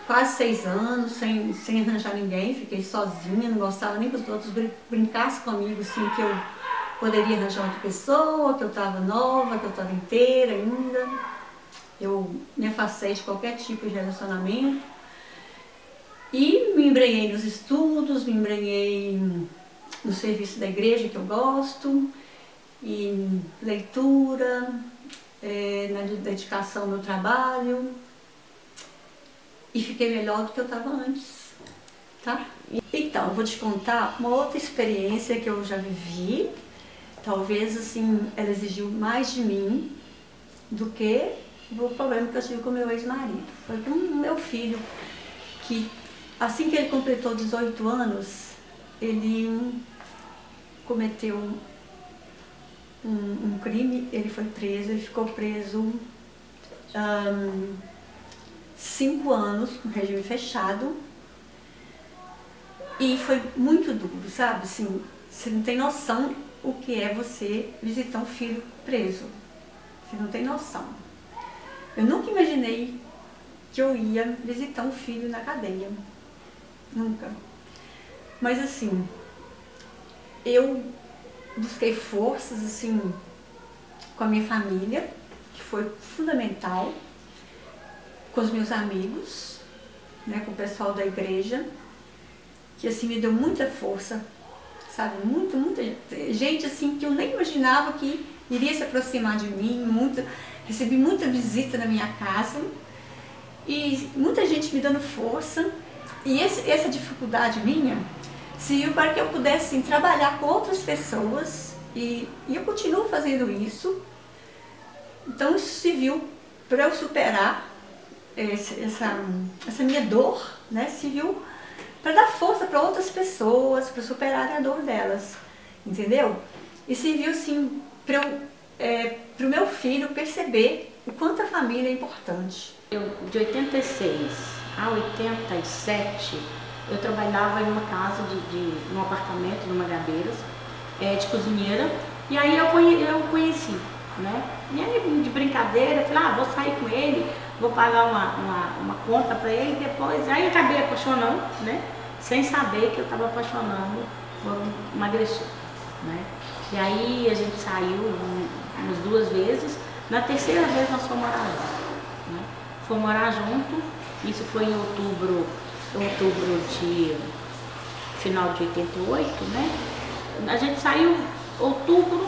quase 6 anos sem arranjar ninguém, fiquei sozinha, não gostava nem que os outros brincassem comigo, assim, que eu poderia arranjar outra pessoa, que eu estava nova, que eu estava inteira ainda. Eu me afastei de qualquer tipo de relacionamento e me embrenhei nos estudos, me embrenhei no serviço da igreja que eu gosto, em leitura, na dedicação ao meu trabalho. E fiquei melhor do que eu estava antes, tá? Então, eu vou te contar uma outra experiência que eu já vivi. Talvez, assim, ela exigiu mais de mim do que o problema que eu tive com o meu ex-marido. Foi com o meu filho, que assim que ele completou 18 anos, ele cometeu um crime, ele foi preso, ele ficou preso 5 anos, com regime fechado, e foi muito duro, sabe? Assim, você não tem noção o que é você visitar um filho preso, você não tem noção. Eu nunca imaginei que eu ia visitar um filho na cadeia. Nunca. Mas assim, eu busquei forças assim com a minha família, que foi fundamental, com os meus amigos, né, com o pessoal da igreja, que assim me deu muita força, sabe, muita gente assim que eu nem imaginava que iria se aproximar de mim, recebi muita visita na minha casa e muita gente me dando força, e essa dificuldade minha serviu para que eu pudesse assim, trabalhar com outras pessoas e eu continuo fazendo isso. Então isso serviu para eu superar essa minha dor, né? Serviu para dar força para outras pessoas, para superar a dor delas, entendeu? E serviu assim para o meu filho perceber o quanto a família é importante. De 86 a 87, eu trabalhava em uma casa, num apartamento, numa Gabeiras, de cozinheira, e aí eu conheci, né? E aí, de brincadeira, eu falei, vou sair com ele, vou pagar uma conta para ele, depois, aí eu acabei apaixonando, né? Sem saber que eu estava apaixonando por um agressor, né? E aí a gente saiu umas 2 vezes, na terceira vez nós fomos morar junto, né? Fomos morar junto, isso foi em outubro de final de 88, né? A gente saiu outubro,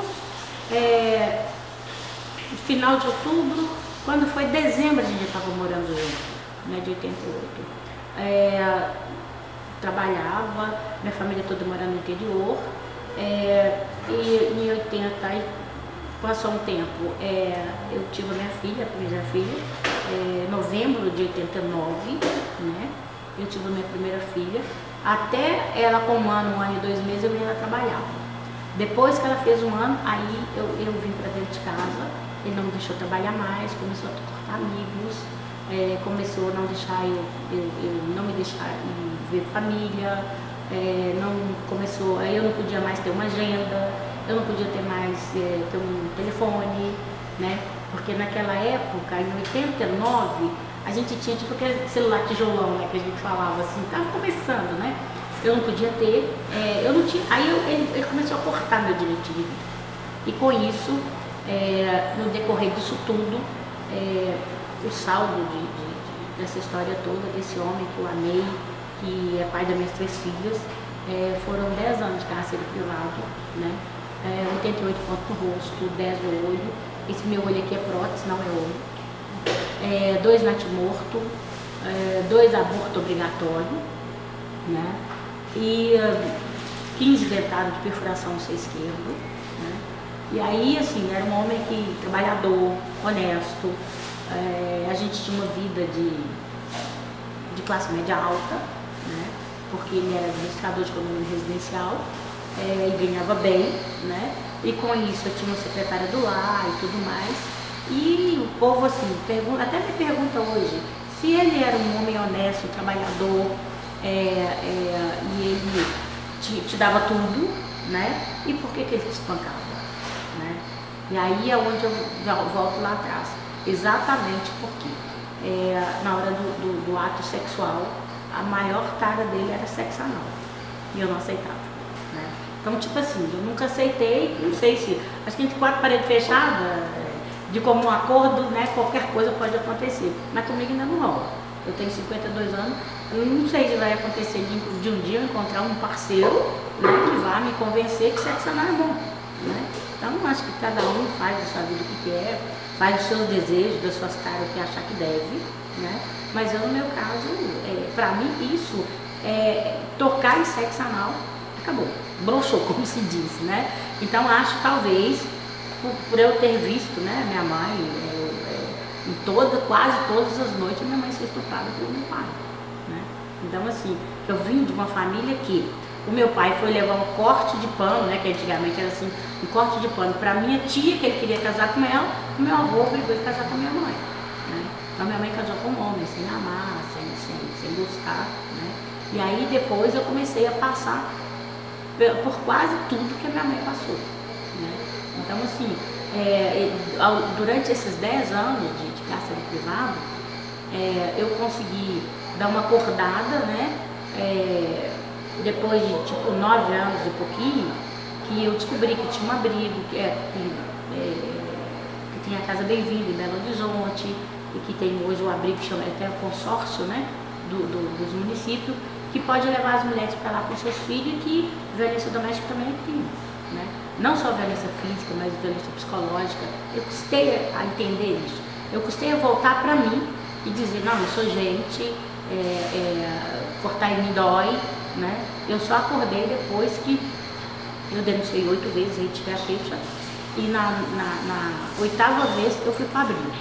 final de outubro, quando foi dezembro a gente estava morando junto, né, de 88. Trabalhava, minha família toda morando no interior, e em 80 passou um tempo, eu tive a minha filha, a primeira filha, novembro de 89, né? Eu tive a minha primeira filha, até ela com 1 ano, 1 ano e 2 meses eu vim ela trabalhar. Depois que ela fez 1 ano, aí eu vim para dentro de casa, ele não me deixou trabalhar mais, começou a cortar amigos, começou a não deixar eu não me deixar ver família, aí eu não podia mais ter uma agenda, eu não podia ter mais ter um telefone, né? Porque naquela época, em 89, a gente tinha tipo aquele celular tijolão, né, que a gente falava assim, estava começando, né? Eu não podia ter, eu não tinha, aí ele começou a cortar meu direito de vida. E com isso, no decorrer disso tudo, o saldo dessa história toda, desse homem que eu amei, que é pai das minhas 3 filhas, foram 10 anos de cárcere privado, né? 88 pontos no rosto, 10 no olho, esse meu olho aqui é prótese, não é olho, 2 natimorto, 2 abortos obrigatórios, né? E 15 dentados de perfuração no seio esquerdo, né? E aí, assim, era um homem trabalhador, honesto, a gente tinha uma vida de classe média alta, né? Porque ele era administrador de condomínio residencial, e ganhava bem, né? E com isso eu tinha uma secretária do lar e tudo mais. E o povo assim, até me pergunta hoje, se ele era um homem honesto, trabalhador, e ele te dava tudo, né? E por que ele te espancava, né? E aí é onde eu volto lá atrás, exatamente porque na hora do ato sexual, a maior tara dele era sexo anal, e eu não aceitava, né? Então, tipo assim, eu nunca aceitei, não sei se, acho que entre 4 paredes fechadas, de comum acordo, né, qualquer coisa pode acontecer, mas comigo ainda não rola. Eu tenho 52 anos, eu não sei se vai acontecer de um dia eu encontrar um parceiro, né, que vá me convencer que sexo anal é bom, né? Então, eu acho que cada um faz da sua vida o que quer, faz os seus desejos, das suas caras, o que achar que deve, né? Mas eu, no meu caso, pra mim, isso, tocar em sexo anal, acabou, broxou, como se diz, né? Então, acho, talvez, por eu ter visto, né, minha mãe, quase todas as noites, minha mãe ser estuprada pelo meu pai, né? Então, assim, eu vim de uma família que o meu pai foi levar um corte de pano, né, que antigamente era assim, um corte de pano para minha tia, que ele queria casar com ela, o meu avô brigou de casar com a minha mãe, né? Então, minha mãe casou com um homem, sem amar, sem gostar, né? E aí, depois, eu comecei a passar por quase tudo que a minha mãe passou, né? Então, assim, durante esses 10 anos de cárcere privado, eu consegui dar uma acordada, né? Depois de tipo 9 anos e pouquinho, que eu descobri que tinha um abrigo, que tem a Casa Bem-vindo em Belo Horizonte, e que tem hoje o abrigo que chama até o consórcio, né, dos municípios, que pode levar as mulheres para lá com seus filhos, e que violência doméstica também é crime, né? Não só violência física, mas violência psicológica. Eu custei a entender isso. Eu custei a voltar para mim e dizer, não, eu sou gente, cortar em mim dói, né? Eu só acordei depois que eu denunciei 8 vezes, retirei a queixa, e na 8ª vez eu fui para o abrigo.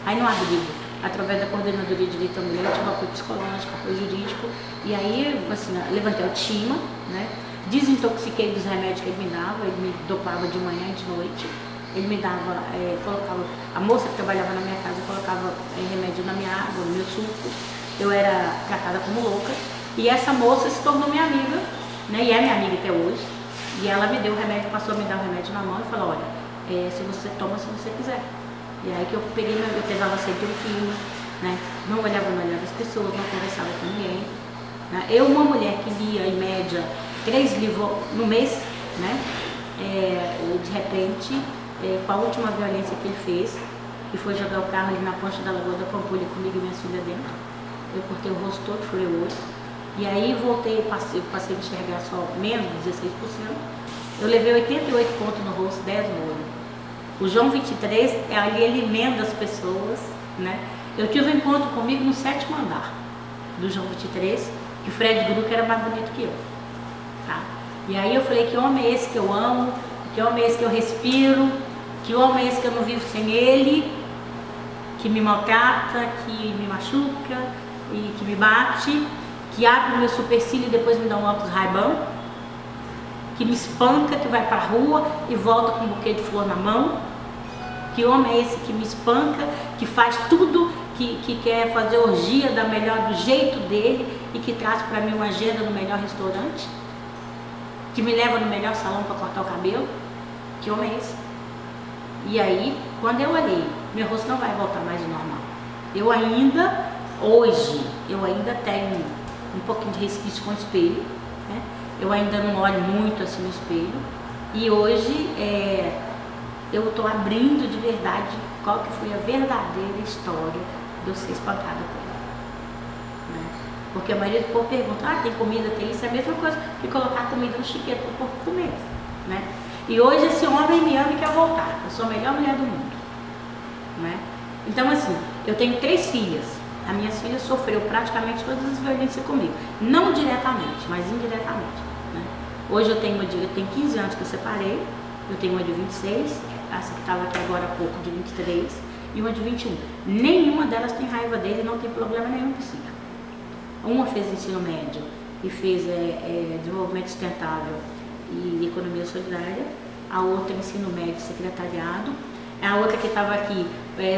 Aí no abrigo, através da Coordenadoria de Direito à Mulher, eu tive apoio psicológico, apoio jurídico, e aí, assim, levantei a autoestima, né? Desintoxiquei dos remédios que ele me dava, ele me dopava de manhã e de noite, ele me dava, colocava, a moça que trabalhava na minha casa colocava remédio na minha água, no meu suco, eu era tratada como louca, e essa moça se tornou minha amiga, né? E é minha amiga até hoje, e ela me deu o remédio, passou a me dar o remédio na mão e falou, olha, se você toma, se você quiser. E aí que eu peguei, eu pesava 101 quilos, né? Não olhava no olhar das pessoas, não conversava com ninguém, né? Eu, uma mulher que lia em média 3 livros no mês, né? De repente, com a última violência que ele fez, que foi jogar o carro ali na ponte da Lagoa da Pampulha comigo e minha filha dentro, eu cortei o rosto todo, furei o olho, e aí voltei, passei a enxergar só menos de 16%, eu levei 88 pontos no rosto, 10 no olho. O João 23, ali ele emenda as pessoas, né? Eu tive um encontro comigo no 7º andar do João 23, que o Fred Gruca era mais bonito que eu, tá? E aí eu falei, que homem é esse que eu amo, que homem é esse que eu respiro, que homem é esse que eu não vivo sem ele, que me maltrata, que me machuca e que me bate, que abre o meu supercílio e depois me dá um óculos Ray-Ban, que me espanca, que vai pra rua e volta com um buquê de flor na mão. Que homem é esse que me espanca, que faz tudo, que quer fazer orgia do jeito dele e que traz para mim uma agenda no melhor restaurante, que me leva no melhor salão para cortar o cabelo? Que homem é esse? E aí, quando eu olhei, meu rosto não vai voltar mais ao normal. Eu ainda, hoje, tenho um pouquinho de resquício com o espelho, né? Eu ainda não olho muito assim no espelho, e hoje eu estou abrindo de verdade qual que foi a verdadeira história de eu ser espancada por ele, né? Porque a maioria do povo pergunta, tem comida, tem isso, é a mesma coisa que colocar comida no chiqueiro para o povo comer, né? E hoje esse homem me ama e quer voltar, eu sou a melhor mulher do mundo, né? Então assim, eu tenho 3 filhas, a minha filha sofreu praticamente todas as violências comigo, não diretamente, mas indiretamente, né? Hoje eu tenho 15 anos que eu separei, eu tenho uma de 26, essa que estava aqui agora há pouco, de 23, e uma de 21. Nenhuma delas tem raiva dele, não tem problema nenhum psíquico. Uma fez ensino médio e fez desenvolvimento sustentável e economia solidária, a outra ensino médio e secretariado, a outra que estava aqui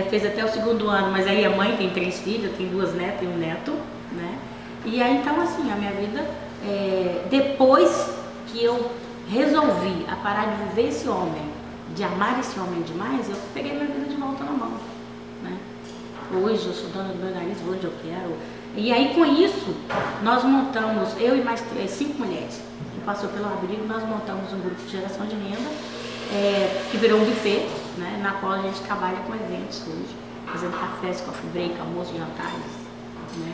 fez até o 2º ano, mas aí a mãe tem 3 filhos, tem 2 netas e 1 neto, né? E aí então assim, a minha vida, depois que eu resolvi a parar de viver esse homem, de amar esse homem demais, eu peguei minha vida de volta na mão, né? Hoje eu sou dona do meu nariz, vou onde eu quero. E aí com isso, nós montamos, eu e mais 5 mulheres que passou pelo abrigo, nós montamos um grupo de geração de renda, que virou um buffet, né? Na qual a gente trabalha com eventos hoje, fazendo cafés, coffee break, almoço, jantares, né?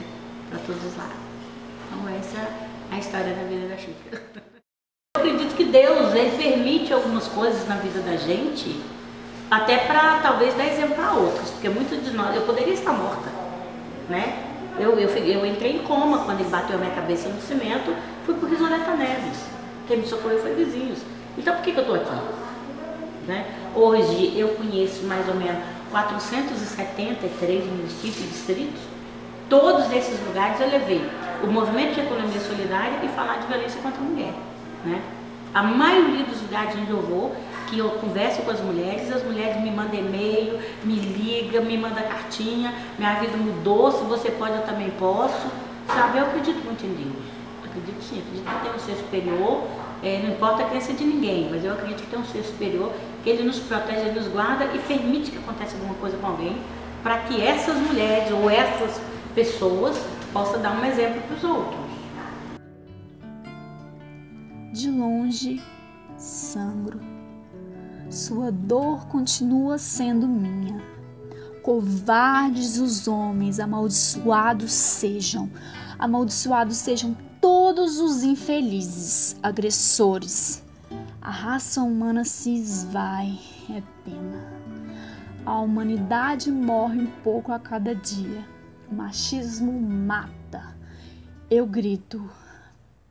Para todos os lados. Então essa é a história da vida da Chica. Eu acredito que Deus, ele permite algumas coisas na vida da gente, até para talvez dar exemplo para outros, porque muitos de nós, eu poderia estar morta, né? Eu entrei em coma quando ele bateu a minha cabeça no cimento, fui por Risoleta Neves, quem me socorreu foi vizinhos. Então por que eu estou aqui? Né? Hoje eu conheço mais ou menos 473 municípios e distritos, todos esses lugares eu levei o movimento de economia solidária e falar de violência contra a mulher. Né? A maioria dos lugares onde eu vou, que eu converso com as mulheres me mandam e-mail, me ligam, me mandam cartinha, minha vida mudou, se você pode eu também posso, sabe? Eu acredito muito em Deus, acredito sim, acredito que tem um ser superior, não importa a crença de ninguém, mas eu acredito que tem um ser superior, que ele nos protege, ele nos guarda e permite que aconteça alguma coisa com alguém, para que essas mulheres ou essas pessoas possam dar um exemplo para os outros. De longe, sangro. Sua dor continua sendo minha. Covardes os homens, amaldiçoados sejam todos os infelizes, agressores. A raça humana se esvai, é pena. A humanidade morre um pouco a cada dia. O machismo mata. Eu grito,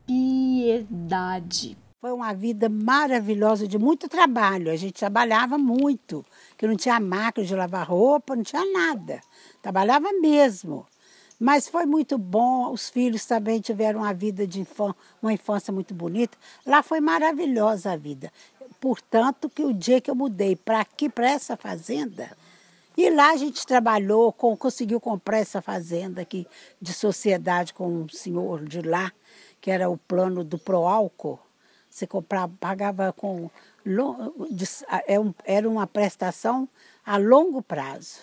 piedade. Foi uma vida maravilhosa, de muito trabalho. A gente trabalhava muito, que não tinha máquina de lavar roupa, não tinha nada. Trabalhava mesmo. Mas foi muito bom, os filhos também tiveram uma vida uma infância muito bonita. Lá foi maravilhosa a vida. Portanto, que o dia que eu mudei para aqui, para essa fazenda, e lá a gente trabalhou, conseguiu comprar essa fazenda aqui de sociedade com um senhor de lá, que era o plano do Proálcool. Você comprava, pagava com... Era uma prestação a longo prazo.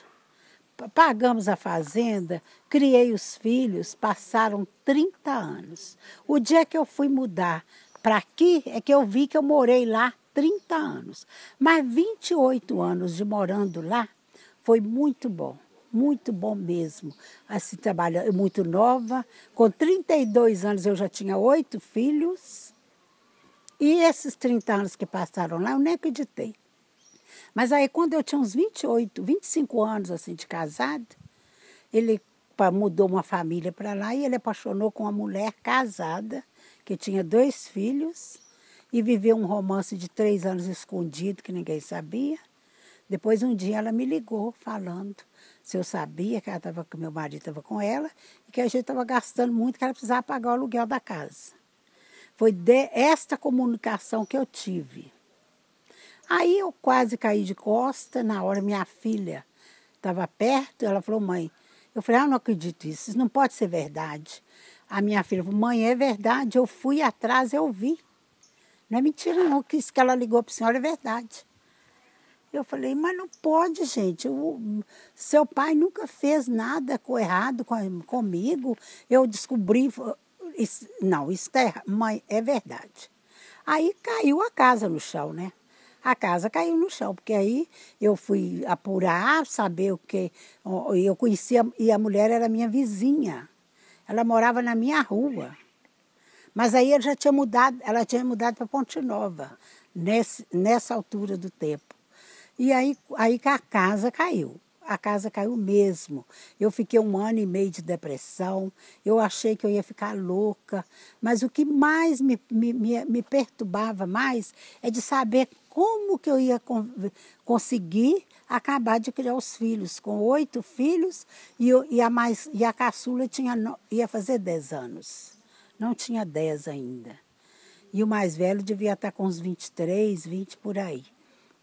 Pagamos a fazenda, criei os filhos, passaram 30 anos. O dia que eu fui mudar para aqui é que eu vi que eu morei lá 30 anos. Mas 28 anos de morando lá foi muito bom mesmo. Assim, trabalhando, muito nova, com 32 anos eu já tinha 8 filhos. E esses 30 anos que passaram lá, eu nem acreditei. Mas aí, quando eu tinha uns 25 anos assim, de casado, ele mudou uma família para lá e ele apaixonou com uma mulher casada, que tinha 2 filhos, e viveu um romance de 3 anos escondido, que ninguém sabia. Depois, um dia, ela me ligou, falando se eu sabia que meu marido estava com ela e que a gente estava gastando muito, que ela precisava pagar o aluguel da casa. Foi esta comunicação que eu tive. Aí eu quase caí de costa, na hora minha filha estava perto, ela falou, mãe, eu falei, eu não acredito nisso, isso não pode ser verdade. A minha filha falou, mãe, é verdade, eu fui atrás, eu vi. Não é mentira não, que isso que ela ligou para a senhora é verdade. Eu falei, mas não pode, gente, seu pai nunca fez nada errado comigo, eu descobri... Não, isso tá, mãe, é verdade. Aí caiu a casa no chão, né? A casa caiu no chão, porque aí eu fui apurar, saber o que... Eu conhecia, e a mulher era minha vizinha. Ela morava na minha rua. Mas aí ela tinha mudado para Ponte Nova, nessa altura do tempo. E aí que a casa caiu. A casa caiu mesmo. Eu fiquei 1 ano e meio de depressão. Eu achei que eu ia ficar louca. Mas o que mais me perturbava mais é de saber como que eu ia conseguir acabar de criar os filhos. Com 8 filhos e a caçula ia fazer 10 anos. Não tinha 10 ainda. E o mais velho devia estar com uns 23, 20 por aí.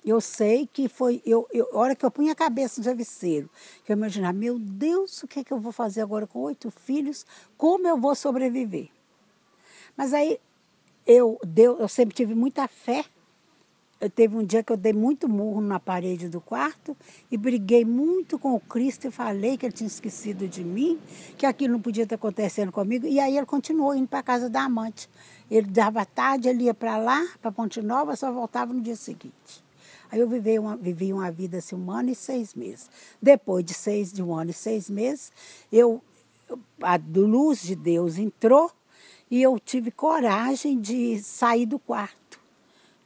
Eu sei que foi, a hora que eu punha a cabeça no travesseiro, que eu imaginava, meu Deus, o que é que eu vou fazer agora com 8 filhos? Como eu vou sobreviver? Mas aí eu sempre tive muita fé. Teve um dia que eu dei muito murro na parede do quarto e briguei muito com o Cristo e falei que ele tinha esquecido de mim, que aquilo não podia estar acontecendo comigo. E aí ele continuou indo para a casa da amante. Ele dava tarde, ele ia para lá, para Ponte Nova, só voltava no dia seguinte. Aí eu vivi uma vida assim, 1 ano e 6 meses. Depois de 1 ano e 6 meses, a luz de Deus entrou e eu tive coragem de sair do quarto.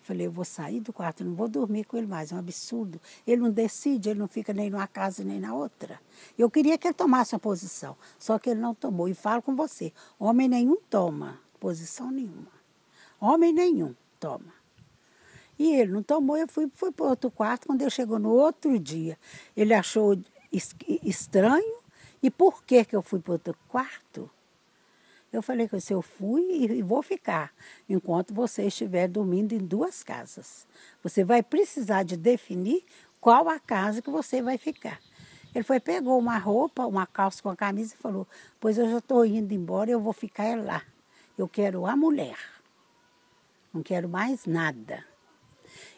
Falei, eu vou sair do quarto, não vou dormir com ele mais, é um absurdo. Ele não decide, ele não fica nem numa casa nem na outra. Eu queria que ele tomasse uma posição, só que ele não tomou. E falo com você, homem nenhum toma posição nenhuma. Homem nenhum toma. E ele não tomou, eu fui para outro quarto. Quando ele chegou no outro dia, ele achou estranho. E por que eu fui para outro quarto? Eu falei que eu fui e vou ficar, enquanto você estiver dormindo em 2 casas. Você vai precisar de definir qual a casa que você vai ficar. Ele pegou uma roupa, uma calça com a camisa e falou, pois eu já estou indo embora, eu vou ficar lá. Eu quero a mulher, não quero mais nada.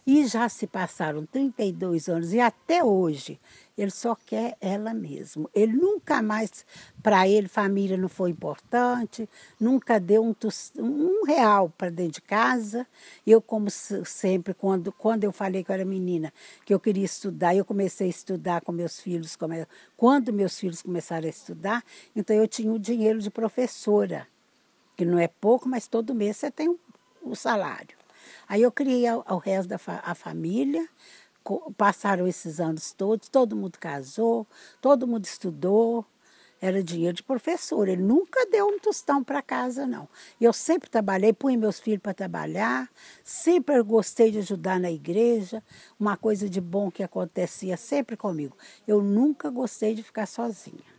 E já se passaram 32 anos e até hoje ele só quer ela mesmo. Ele nunca mais, para ele, família não foi importante, nunca deu um real para dentro de casa. Eu, como sempre, quando eu falei que eu era menina, que eu queria estudar, eu comecei a estudar com meus filhos, quando meus filhos começaram a estudar, então eu tinha o dinheiro de professora, que não é pouco, mas todo mês você tem o salário. Aí eu criei o resto da família, passaram esses anos todos, todo mundo casou, todo mundo estudou, era dinheiro de professor, ele nunca deu um tostão para casa, não. Eu sempre trabalhei, punha meus filhos para trabalhar, sempre gostei de ajudar na igreja, uma coisa de bom que acontecia sempre comigo. Eu nunca gostei de ficar sozinha.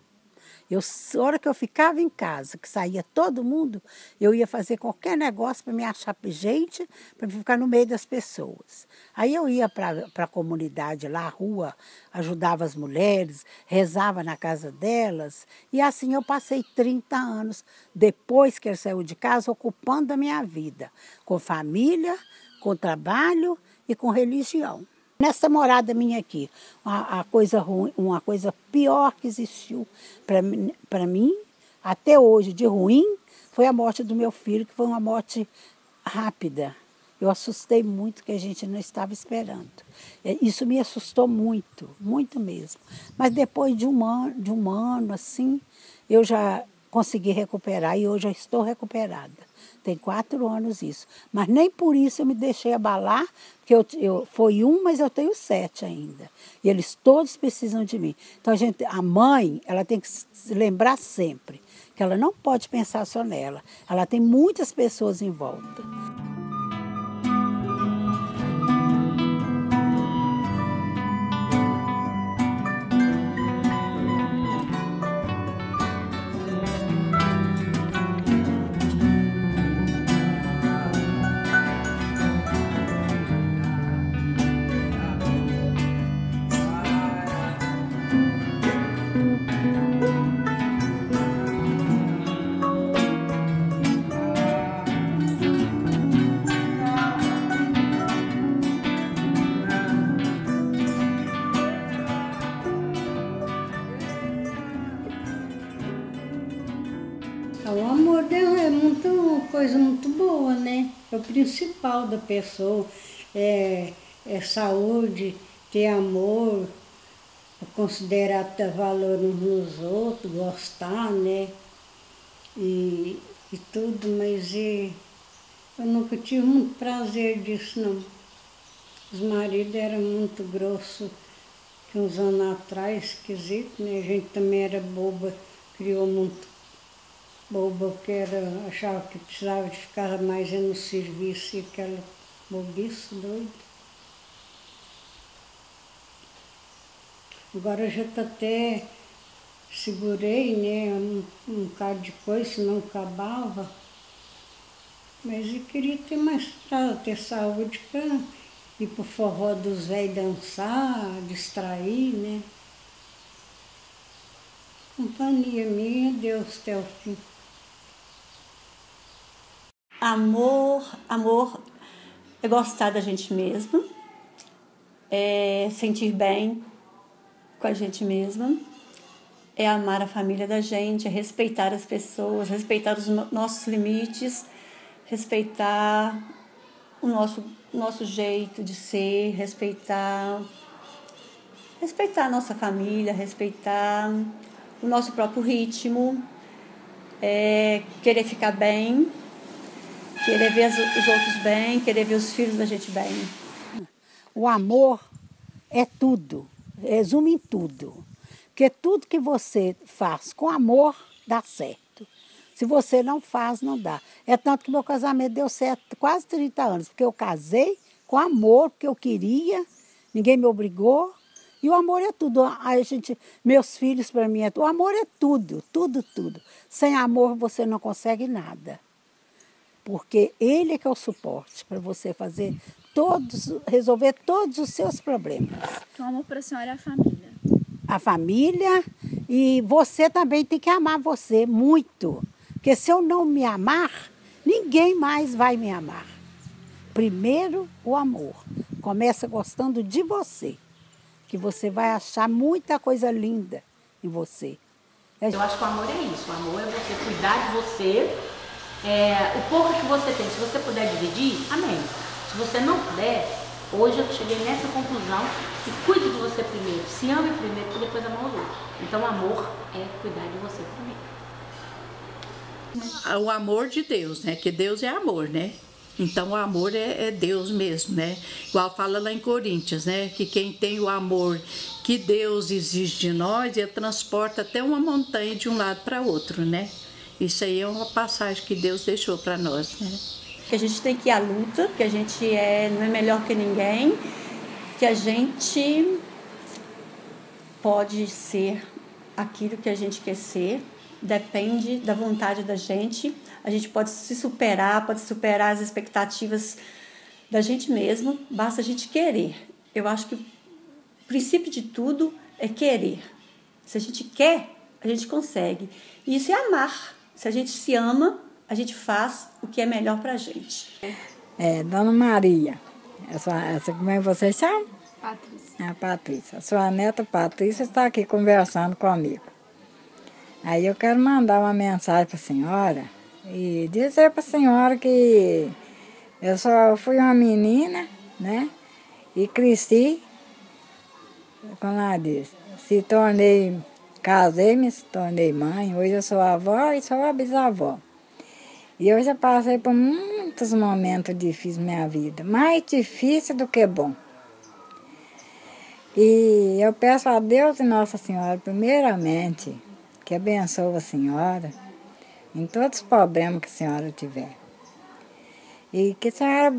A hora que eu ficava em casa, que saía todo mundo, eu ia fazer qualquer negócio para me achar gente, para ficar no meio das pessoas. Aí eu ia para a comunidade lá, a rua, ajudava as mulheres, rezava na casa delas. E assim eu passei 30 anos, depois que ele saiu de casa, ocupando a minha vida, com família, com trabalho e com religião. Nessa morada minha aqui, uma coisa pior que existiu para mim, até hoje, de ruim, foi a morte do meu filho, que foi uma morte rápida. Eu assustei muito, que a gente não estava esperando. Isso me assustou muito, muito mesmo. Mas depois de um ano assim, eu já consegui recuperar e hoje eu estou recuperada. Tem 4 anos isso. Mas nem por isso eu me deixei abalar, porque foi mas eu tenho 7 ainda. E eles todos precisam de mim. Então a mãe, ela tem que se lembrar sempre que ela não pode pensar só nela. Ela tem muitas pessoas em volta. O amor é coisa muito boa, né? É o principal da pessoa. É saúde, ter amor, considerar ter valor uns nos outros, gostar, né? E tudo, mas eu nunca tive muito prazer disso, não. Os maridos eram muito grossos, que uns anos atrás, esquisito, né? A gente também era boba, criou muito boba, achava que precisava de ficar mais no serviço e aquela bobice doida. Agora eu já até segurei, né, um bocado de coisa, senão acabava. Mas eu queria ter mais prazo, ter saúde para ir pro forró dos velhos dançar, distrair, né. Companhia minha, Deus até o fim. Amor é gostar da gente mesma, é sentir bem com a gente mesma, é amar a família da gente, é respeitar as pessoas, respeitar os nossos limites, respeitar o nosso jeito de ser, respeitar a nossa família, respeitar o nosso próprio ritmo, querer ficar bem, querer ver os outros bem, querer ver os filhos da gente bem. O amor é tudo, resume em tudo. Porque tudo que você faz com amor dá certo. Se você não faz, não dá. É tanto que meu casamento deu certo quase 30 anos, porque eu casei com amor, porque eu queria, ninguém me obrigou. E o amor é tudo. Meus filhos para mim, o amor é tudo, tudo, tudo. Sem amor você não consegue nada. Porque ele é que é o suporte para você resolver todos os seus problemas. Então, o amor para a senhora é a família. A família, e você também tem que amar você muito. Porque se eu não me amar, ninguém mais vai me amar. Primeiro, o amor. Começa gostando de você, que você vai achar muita coisa linda em você. Eu acho que o amor é isso. O amor é você cuidar de você. O pouco que você tem, se você puder dividir, amém. Se você não puder, hoje eu cheguei nessa conclusão que cuide de você primeiro, se ame primeiro e depois amar os outros. Então o amor é cuidar de você primeiro. O amor de Deus, né? Que Deus é amor, né? Então o amor é Deus mesmo, né? Igual fala lá em Coríntios, né? Que quem tem o amor que Deus exige de nós, ele transporta até uma montanha de um lado para outro, né? Isso aí é uma passagem que Deus deixou para nós, né? Que a gente tem que ir à luta, que a gente não é melhor que ninguém, que a gente pode ser aquilo que a gente quer ser, depende da vontade da gente. A gente pode se superar, pode superar as expectativas da gente mesmo, basta a gente querer. Eu acho que o princípio de tudo é querer. Se a gente quer, a gente consegue. E isso é amar. Se a gente se ama, a gente faz o que é melhor pra gente. Dona Maria, essa como é que você chama? Patrícia. A Patrícia. A sua neta Patrícia está aqui conversando comigo. Aí eu quero mandar uma mensagem para a senhora e dizer para a senhora que eu só fui uma menina, né? E cresci, como ela disse, casei, me tornei mãe. Hoje eu sou avó e sou a bisavó. E eu já passei por muitos momentos difíceis na minha vida, mais difícil do que bom. E eu peço a Deus e Nossa Senhora, primeiramente, que abençoe a senhora em todos os problemas que a senhora tiver. E que a senhora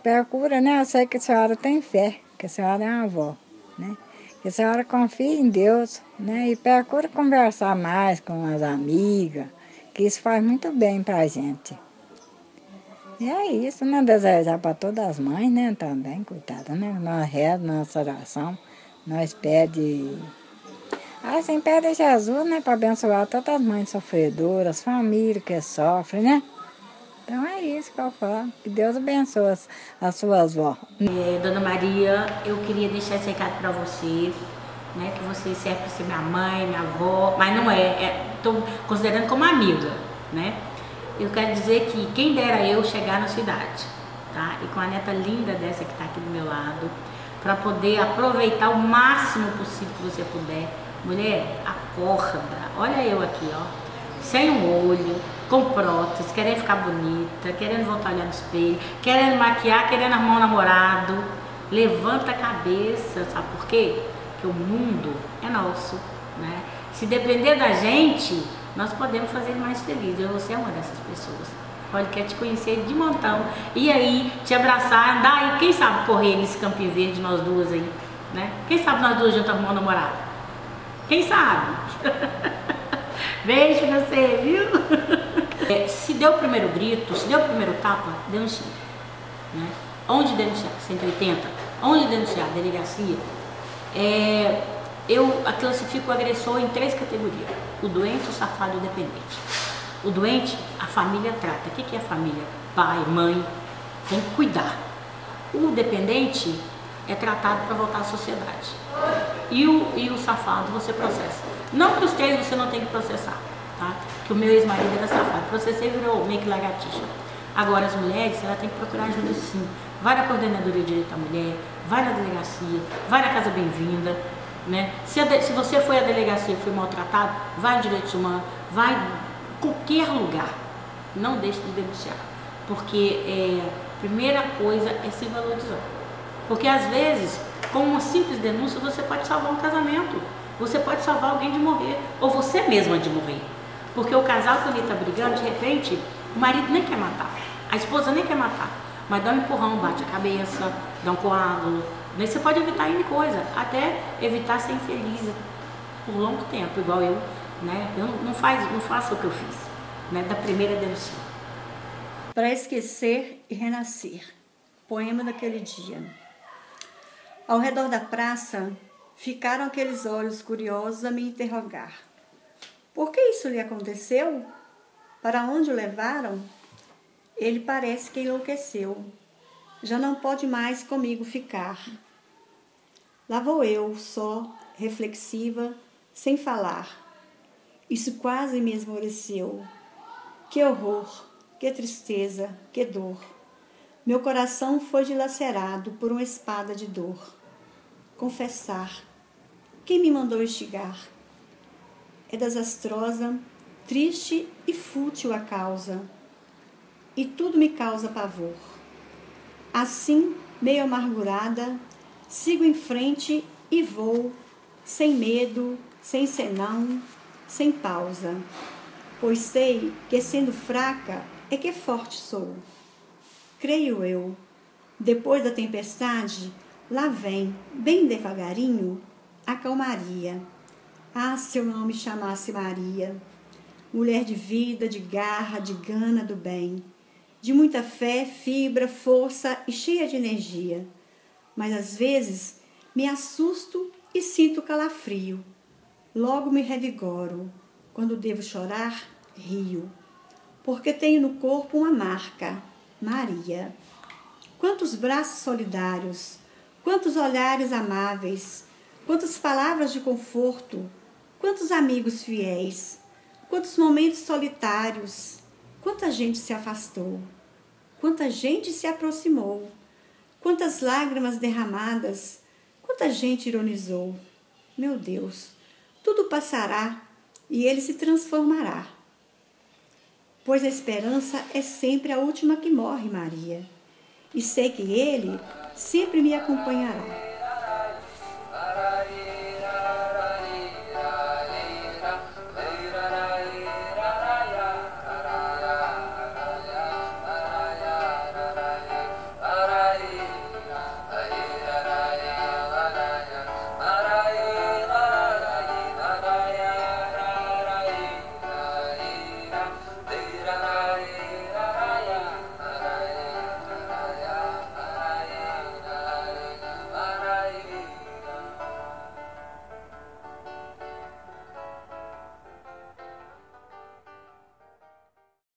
procura, né? Eu sei que a senhora tem fé, que a senhora é uma avó, né? Que a senhora confie em Deus, né? E procura conversar mais com as amigas, que isso faz muito bem pra gente. E é isso, né? Desejar para todas as mães, né? Também, coitada, né? Nós rezamos, nossa oração, nós pedimos... Assim, pede a Jesus, né? Para abençoar todas as mães sofredoras, famílias que sofrem, né? Então é isso que eu falo. Que Deus abençoe as suas vós. Dona Maria, eu queria deixar esse recado para você, né? Que você serve para ser minha mãe, minha avó, mas não estou considerando como amiga, né? Eu quero dizer que quem dera eu chegar na sua idade, tá? E com a neta linda dessa que está aqui do meu lado, para poder aproveitar o máximo possível que você puder. Mulher, acorda, olha eu aqui, ó, sem um olho, com prótese, querendo ficar bonita, querendo voltar a olhar no espelho, querendo maquiar, querendo arrumar um namorado. Levanta a cabeça, sabe por quê? Porque o mundo é nosso, né? Se depender da gente, nós podemos fazer ele mais feliz. Você é uma dessas pessoas. Olha, quer te conhecer de montão. E aí, te abraçar, andar aí, quem sabe correr nesse Campinho Verde, nós duas aí, né? Quem sabe nós duas juntas arrumar um namorado? Quem sabe? Beijo pra você, viu? Se deu o primeiro grito, se deu o primeiro tapa, denuncie, né? Onde denunciar? 180? Onde denunciar? Delegacia? Eu classifico o agressor em 3 categorias. O doente, o safado e o dependente. O doente, a família trata. O que é a família? Pai, mãe, tem que cuidar. O dependente é tratado para voltar à sociedade. E o safado você processa. Não que os 3 você não tem que processar, tá? Que o meu ex-marido era safado. Processei e virou meio que lagartixa. Agora as mulheres, ela tem que procurar ajuda sim. Vai na coordenadoria de direito da mulher, vai na delegacia, vai na Casa Bem-vinda, né? Se você foi à delegacia e foi maltratado, vai no direitos humanos, vai em qualquer lugar. Não deixe de denunciar. Porque a primeira coisa é se valorizar. Porque às vezes, com uma simples denúncia, você pode salvar um casamento. Você pode salvar alguém de morrer. Ou você mesma de morrer. Porque o casal que ele está brigando, de repente, o marido nem quer matar. A esposa nem quer matar. Mas dá um empurrão, bate a cabeça, dá um coágulo. Mas você pode evitar N coisa. Até evitar ser infeliz por longo tempo, igual eu. Né? Eu não faço o que eu fiz. Né? Da primeira denúncia. Para esquecer e renascer. Poema daquele dia. Ao redor da praça, ficaram aqueles olhos curiosos a me interrogar. Por que isso lhe aconteceu? Para onde o levaram? Ele parece que enlouqueceu. já não pode mais comigo ficar. Lá vou eu, só, reflexiva, sem falar. Isso quase me esmoreceu. Que horror, que tristeza, que dor. Meu coração foi dilacerado por uma espada de dor. Confessar. Quem me mandou instigar? É desastrosa, triste e fútil a causa. E tudo me causa pavor. Assim, meio amargurada, sigo em frente e vou, sem medo, sem senão, sem pausa. Pois sei que sendo fraca é que forte sou. Creio eu, depois da tempestade, lá vem, bem devagarinho, a calmaria. Ah, se eu não me chamasse Maria, mulher de vida, de garra, de gana do bem, de muita fé, fibra, força e cheia de energia. Mas às vezes me assusto e sinto calafrio. Logo me revigoro. Quando devo chorar, rio. Porque tenho no corpo uma marca, Maria. Quantos braços solidários, quantos olhares amáveis, quantas palavras de conforto, quantos amigos fiéis, quantos momentos solitários, quanta gente se afastou, quanta gente se aproximou, quantas lágrimas derramadas, quanta gente ironizou. Meu Deus, tudo passará e ele se transformará. Pois a esperança é sempre a última que morre, Maria, e sei que ele sempre me acompanhará.